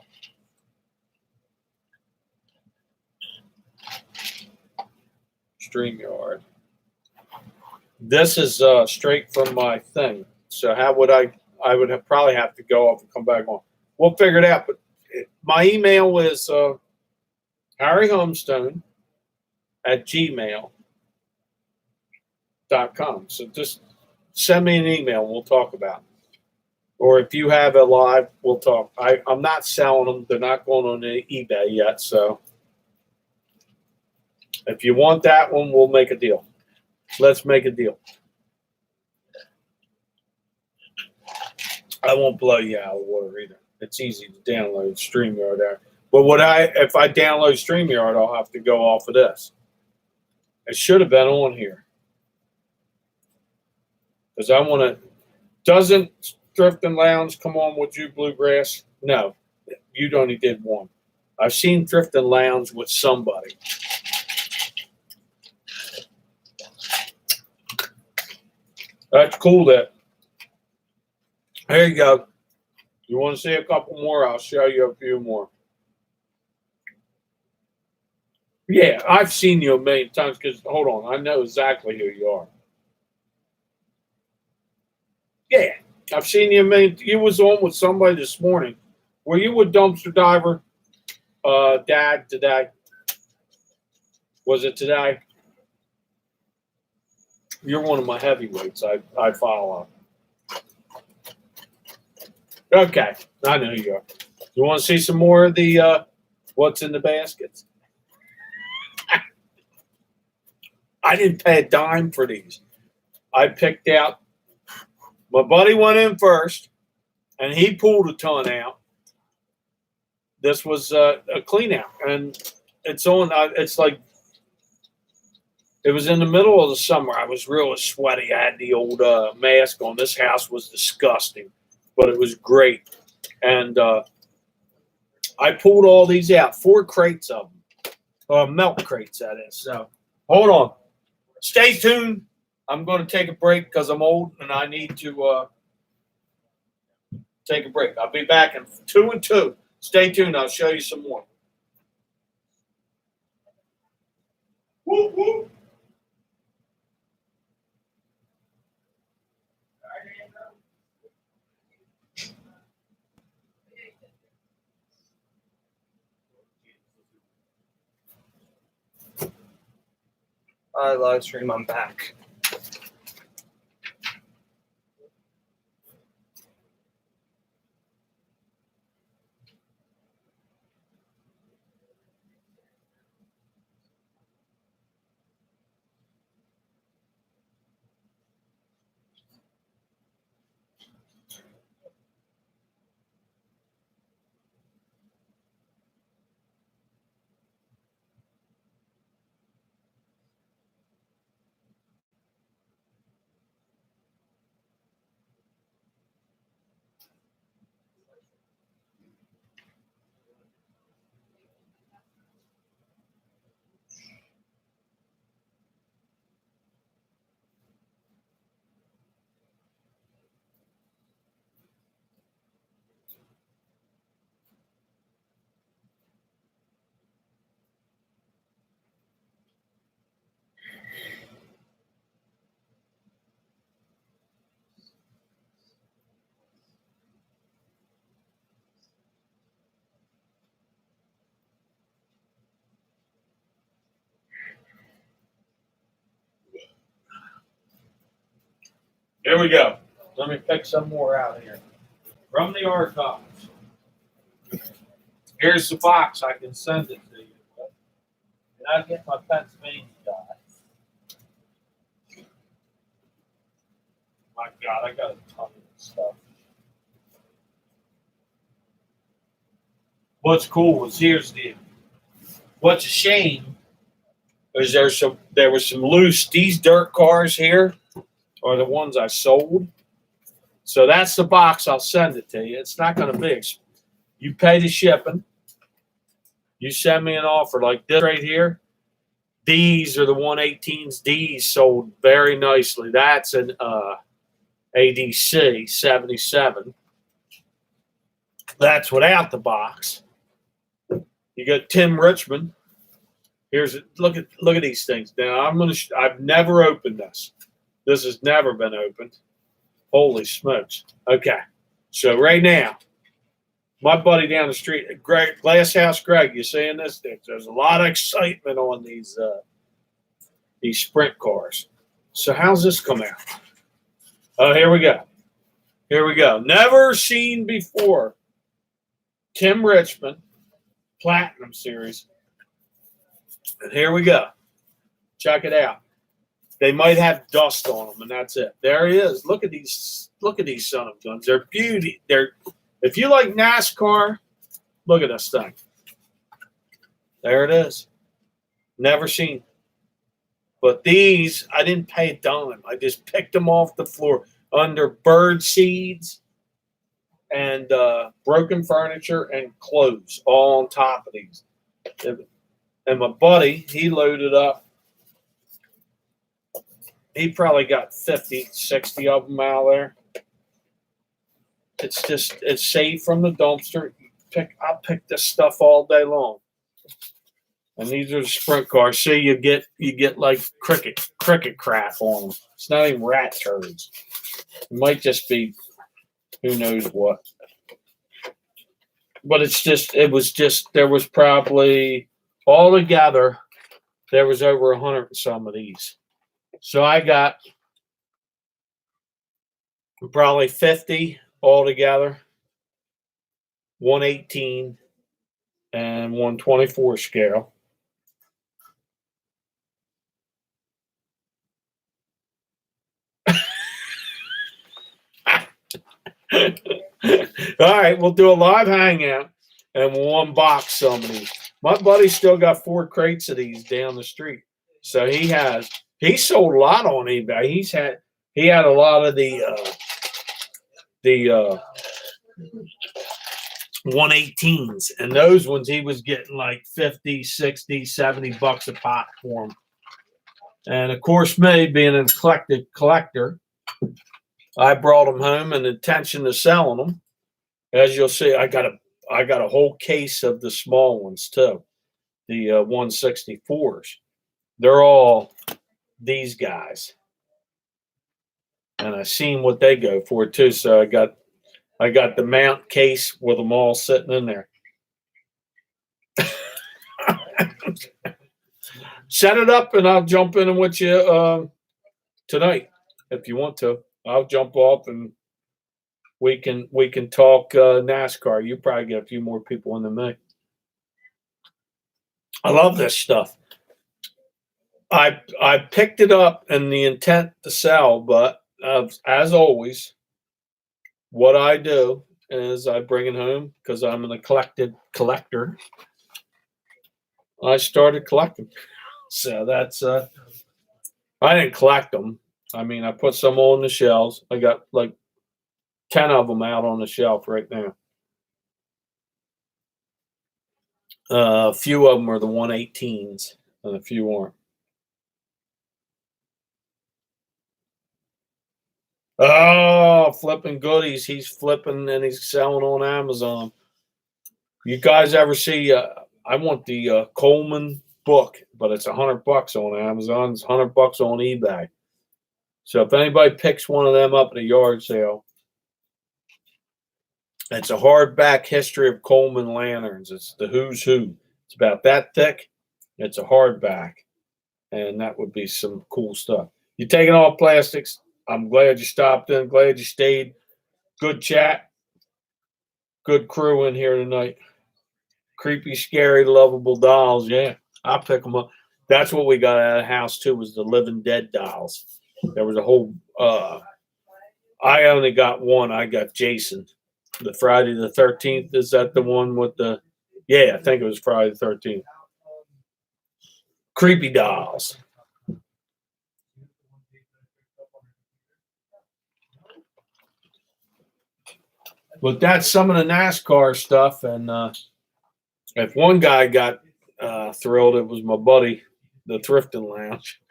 StreamYard. This is straight from my thing. So how would I would probably have to go off and come back on. We'll figure it out. But my email is Harry Humstone at gmail.com. So just send me an email and we'll talk about it. Or if you have a live, we'll talk. I'm not selling them. They're not going on eBay yet. So if you want that one, we'll make a deal. Let's make a deal. I won't blow you out of the water either. It's easy to download StreamYard there. But if I download StreamYard, I'll have to go off of this. It should have been on here. Because I want to. Doesn't Thrift and Lounge come on with you, Bluegrass? No. You only did one. I've seen Thrift and Lounge with somebody. That's cool. There you go. You want to see a couple more? I'll show you a few more. Yeah, I've seen you a million times because, hold on, I know exactly who you are. Yeah, I've seen you a million. You was on with somebody this morning. Were you with Dumpster Diver, Dad, today? Was it today? You're one of my heavyweights. I follow. Okay, I know you are. You want to see some more of the what's in the baskets? I didn't pay a dime for these. I picked out. My buddy went in first, and he pulled a ton out. This was a clean out, and it's on. It's like it was in the middle of the summer. I was really sweaty. I had the old mask on. This house was disgusting, but it was great. And I pulled all these out, 4 crates of them, milk crates, that is. So hold on. Stay tuned. I'm going to take a break because I'm old and I need to take a break. I'll be back in 2 and 2. Stay tuned. I'll show you some more. Woo, woo. Hi, live stream. I'm back. Here we go. Let me pick some more out here from the archives. Here's the box. I can send it to you. And I'll get my Pennsylvania guy. My God, I got a ton of stuff. What's cool is what's a shame is there was some loose, these dirt cars here are the ones I sold. So that's the box. I'll send it to you. It's not going to be, you pay the shipping. You send me an offer like this right here. These are the 118s. These sold very nicely. That's an ADC 77. That's without the box. You got Tim Richmond. Look at these things. Now I've never opened this. This has never been opened. Holy smokes. Okay. So right now, my buddy down the street, Greg, Glasshouse Greg, you seeing this? There's a lot of excitement on these sprint cars. So how's this come out? Oh, here we go. Here we go. Never seen before. Tim Richmond, Platinum Series. And here we go. Check it out. They might have dust on them, and that's it. There he is. Look at these. Look at these son of guns. They're beauty. If you like NASCAR, look at this thing. There it is. Never seen. But these, I didn't pay a dime. I just picked them off the floor under bird seeds and broken furniture and clothes all on top of these. And my buddy, he loaded up. He probably got 50, 60 of them out there. It's saved from the dumpster. I'll pick this stuff all day long. And these are the sprint cars. See, you get like cricket crap on them. It's not even rat turds. It might just be who knows what. But there was probably altogether, there was over 100 and some of these. So I got probably 50 altogether, 118 and 124 scale. All right, we'll do a live hangout and we'll unbox some of these. My buddy's still got 4 crates of these down the street. So he sold a lot on eBay. He had a lot of the 118s, and those ones he was getting like 50, 60, 70 bucks a pop for them. And of course, me being an eclectic collector, I brought them home in the intention of selling them. As you'll see, I got a whole case of the small ones too, the 164s. They're all these guys, and I seen what they go for too. So I got the mount case with them all sitting in there. Set it up, and I'll jump in with you tonight if you want to. I'll jump off and we can talk NASCAR. You probably get a few more people in than me. I love this stuff. I picked it up in the intent to sell, but as always, what I do is I bring it home because I'm an eclectic collector. I started collecting, so that's I didn't collect them. I mean, I put some on the shelves. I got like 10 of them out on the shelf right now. A few of them are the 118s, and a few aren't. Oh, flipping goodies. He's flipping and he's selling on Amazon. You guys ever see, I want the Coleman book, but it's $100 on Amazon. It's $100 on eBay. So if anybody picks one of them up at a yard sale, it's a hardback history of Coleman lanterns. It's the who's who. It's about that thick. It's a hardback. And that would be some cool stuff. You're taking all plastics, I'm glad you stopped in. Glad you stayed. Good chat. Good crew in here tonight. Creepy, scary, lovable dolls. Yeah, I'll pick them up. That's what we got out of the house too. Was the Living Dead dolls. There was a whole. I only got one. I got Jason. The Friday the 13th. Is that the one with the? Yeah, I think it was Friday the 13th. Creepy dolls. But that's some of the NASCAR stuff. And if one guy got thrilled, it was my buddy, the Thrifting Lounge,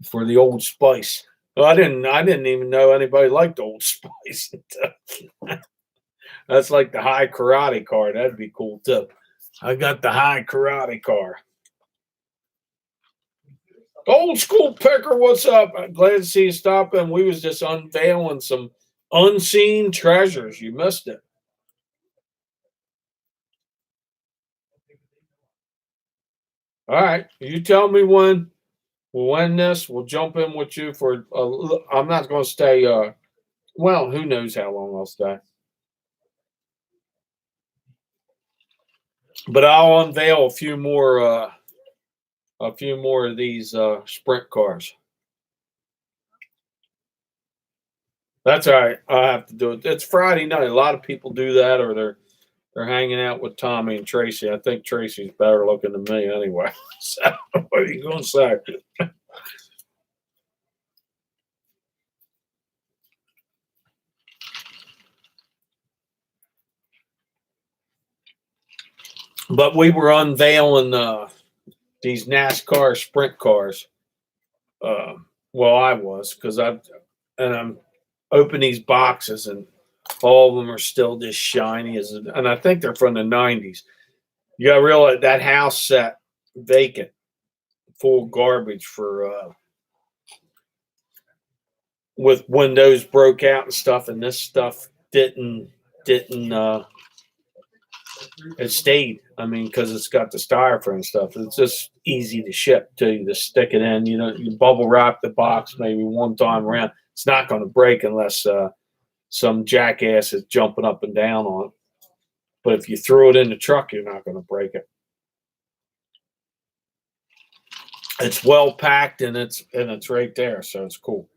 for the Old Spice. Well, I didn't even know anybody liked Old Spice. That's like the high karate car. That'd be cool too. I got the high karate car. Old school picker, what's up? I'm glad to see you stop in. We was just unveiling some unseen treasures. You missed it. All right. You tell me when we'll end this. We'll jump in with you for I'm not going to stay. Well, who knows how long I'll stay. But I'll unveil a few more of these sprint cars. That's all right. I have to do it. It's Friday night. A lot of people do that, or they're hanging out with Tommy and Tracy. I think Tracy's better looking than me anyway. So what are you going to say? But we were unveiling these NASCAR sprint cars. Well, I was, because I'm opening these boxes, and all of them are still just shiny and I think they're from the 90s. You got to realize that house sat vacant, full of garbage for with windows broke out and stuff, and this stuff didn't it stayed. I mean, because it's got the styrofoam stuff. It's just easy to ship to you. To stick it in, you bubble wrap the box maybe one time around. It's not going to break unless some jackass is jumping up and down on it. But if you throw it in the truck, you're not going to break it. It's well packed and it's right there, so it's cool.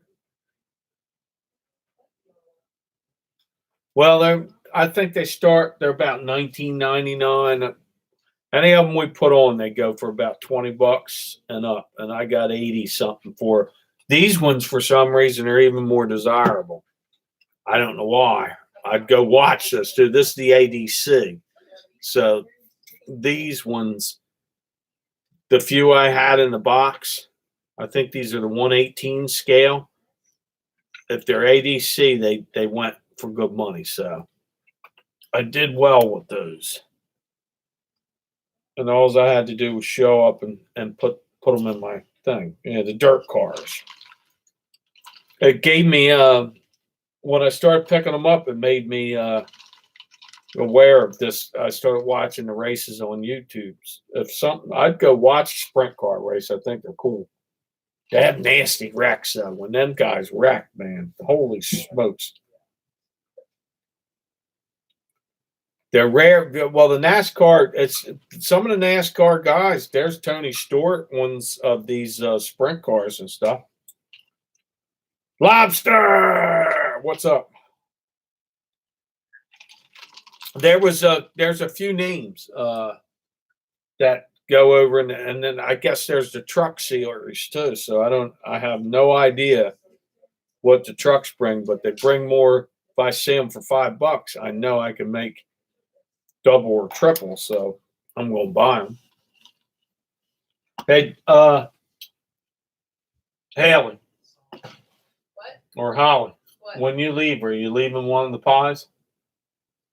Well, I think they're about $19.99. Any of them we put on, they go for about $20 and up, and I got 80 something for these ones. For some reason, are even more desirable. I don't know why. I'd go watch this too. This is the ADC, so these ones, the few I had in the box, I think these are the 118 scale. If they're ADC, they went for good money. So I did well with those. And all I had to do was show up and put them in my thing. The dirt cars. It gave me when I started picking them up, it made me aware of this. I started watching the races on YouTube. If something, I'd go watch sprint car race. I think they're cool. They have nasty wrecks though. When them guys wreck, man, holy smokes. They're rare. Well, the NASCAR, it's some of the NASCAR guys. There's Tony Stewart, ones of these sprint cars and stuff. Lobster, what's up? There's a few names that go over, and then I guess there's the truck sealers too. So I have no idea what the trucks bring, but they bring more. If I see them for $5, I know I can make double or triple, so I'm going to buy them. Hey, Haley. What? Or Holly. What? When you leave, are you leaving one of the pies?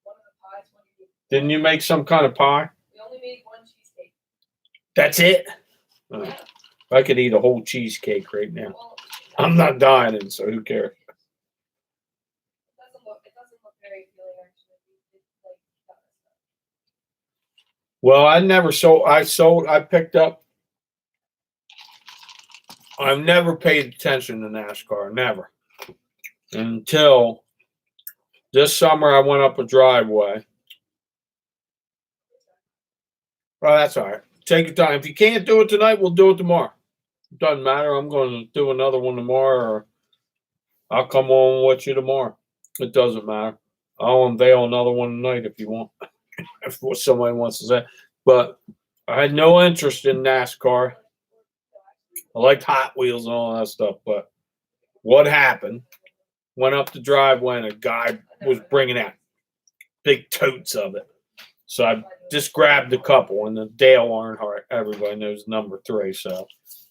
One of the pies. What do you do? Didn't you make some kind of pie? We only made one cheesecake. That's it? Yeah. I could eat a whole cheesecake right now. Well, I'm not dieting, so who cares? it doesn't look very appealing actually. It's like that stuff. Well, I've never paid attention to NASCAR. Never. until this summer I went up a driveway. Well, that's all right. Take your time. If you can't do it tonight, we'll do it tomorrow. It doesn't matter. I'm going to do another one tomorrow, or I'll come on with you tomorrow. It doesn't matter. I'll unveil another one tonight if you want, if somebody wants to say. But I had no interest in NASCAR. I liked Hot Wheels and all that stuff. But what happened? Went up the driveway and a guy was bringing out big totes of it. So I just grabbed a couple, and the Dale Earnhardt, everybody knows number 3. So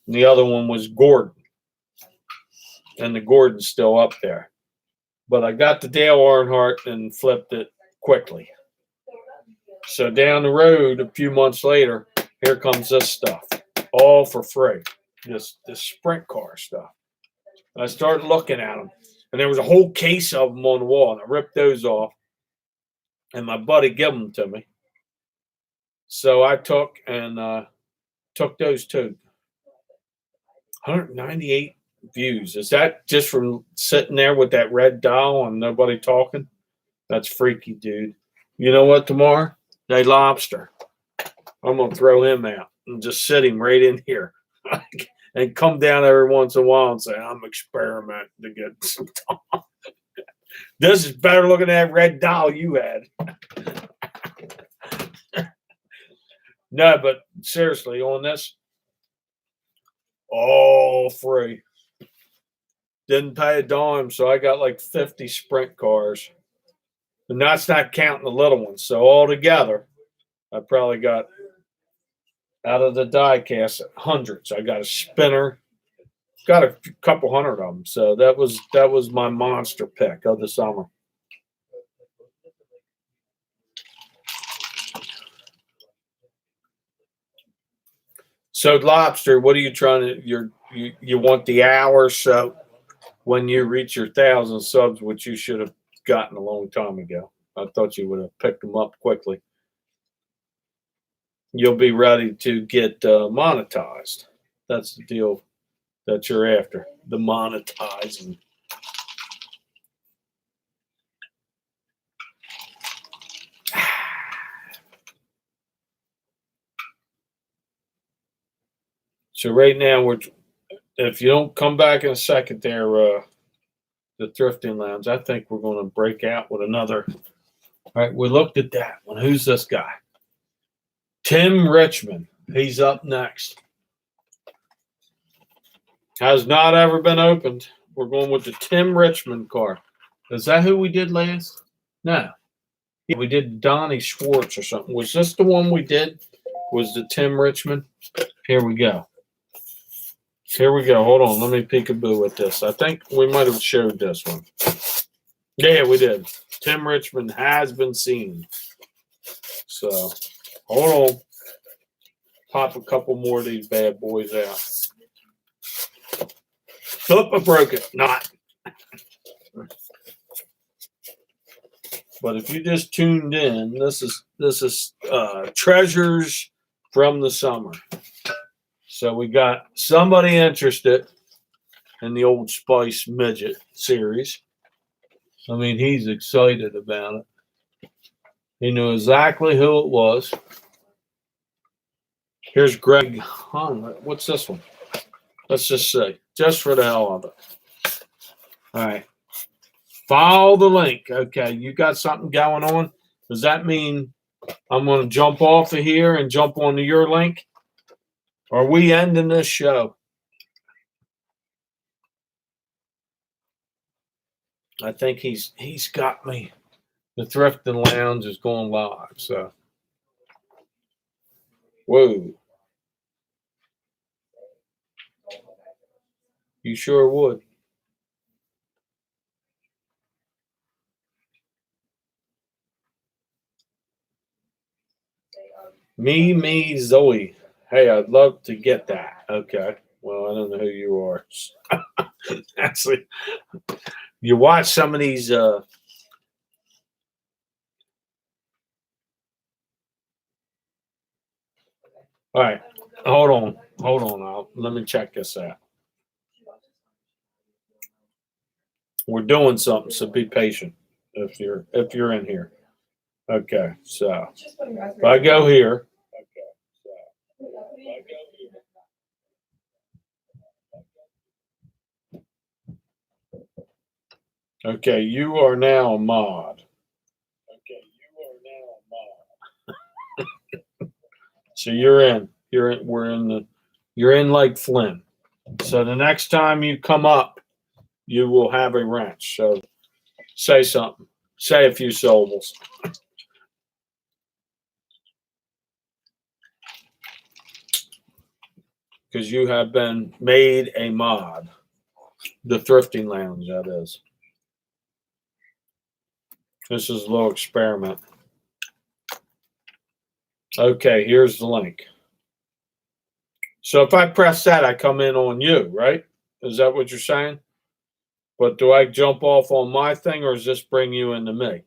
and the other one was Gordon, and the Gordon's still up there. But I got the Dale Earnhardt and flipped it quickly. So down the road, a few months later, here comes this stuff, all for free. This sprint car stuff. I started looking at them, and there was a whole case of them on the wall, and I ripped those off, and my buddy gave them to me. So I took those too. 198 views. Is that just from sitting there with that red dial and nobody talking? That's freaky, dude. You know what, tomorrow? That lobster. I'm going to throw him out and just sit him right in here and come down every once in a while and say, I'm experimenting to get some time. This is better looking at that red dial you had. No, but seriously, on this, all free. Didn't pay a dime, so I got like 50 sprint cars. And that's not counting the little ones. So altogether, I probably got, out of the die cast, hundreds. I got a spinner, got a couple hundred of them. So that was my monster pick of the summer. So lobster, what are you trying to? You want the hour? So when you reach your 1,000 subs, which you should have gotten a long time ago, I thought you would have picked them up quickly. You'll be ready to get monetized. That's the deal that you're after, the monetizing. So right now, if you don't come back in a second there, the Thrifting Lounge, I think we're going to break out with another. All right, we looked at that one. Who's this guy? Tim Richmond. He's up next. Has not ever been opened. We're going with the Tim Richmond car. Is that who we did last? No. Yeah, we did Donnie Schwartz or something. Was this the one we did? Was the Tim Richmond? Here we go. Here we go. Hold on. Let me peekaboo at this. I think we might have showed this one. Yeah, we did. Tim Richmond has been seen. So, hold on. Pop a couple more of these bad boys out. Oop, I broke it. Not. But if you just tuned in, this is treasures from the summer. So we got somebody interested in the Old Spice Midget series. I mean, he's excited about it. He knew exactly who it was. Here's Greg Hahn. What's this one? Let's just say, just for the hell of it. All right. Follow the link. Okay, you got something going on? Does that mean I'm going to jump off of here and jump onto your link? Are we ending this show? I think he's got me. The Thrifting Lounge is going live. So, whoa. You sure would. Me, Zoe. Hey, I'd love to get that. Okay. Well, I don't know who you are. Actually, you watch some of these. All right. Hold on. Let me check this out. We're doing something, so be patient if you're in here. Okay, so Just putting if I go here, okay, you are now a mod. So you're in. You're in Lake Flynn. So the next time you come up, you will have a wrench. So say something. Say a few syllables. Because you have been made a mod. The thrifting lounge, that is. This is a little experiment. Okay, here's the link. So if I press that, I come in on you, right? Is that what you're saying? But do I jump off on my thing, or does this bring you into me?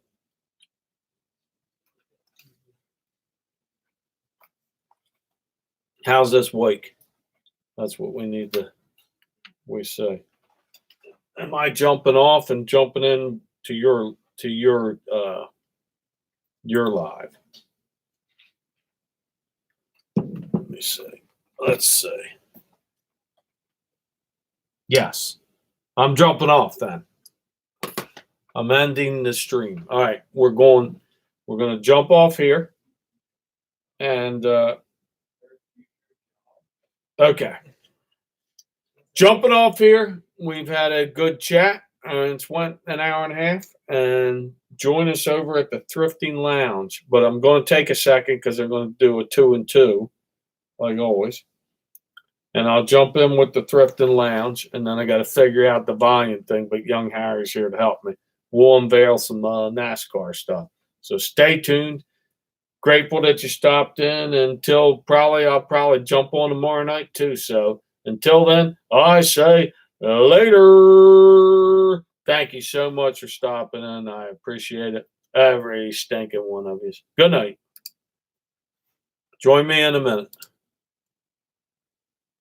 How's this wake? That's what we say. Am I jumping off and jumping in to your live? Let me see. Let's see. Yes. I'm jumping off then. I'm ending the stream. All right, we're going to jump off here. And okay. Jumping off here. We've had a good chat. It's went an hour and a half. And join us over at the Thrifting Lounge. But I'm going to take a second because they're going to do a 2 and 2, like always. And I'll jump in with the Thrifting Lounge, and then I got to figure out the volume thing. But young Harry's here to help me. We'll unveil some NASCAR stuff. So stay tuned. Grateful that you stopped in. Until I'll probably jump on tomorrow night too. So until then, I say later. Thank you so much for stopping in. I appreciate it. Every stinking one of you. Good night. Join me in a minute.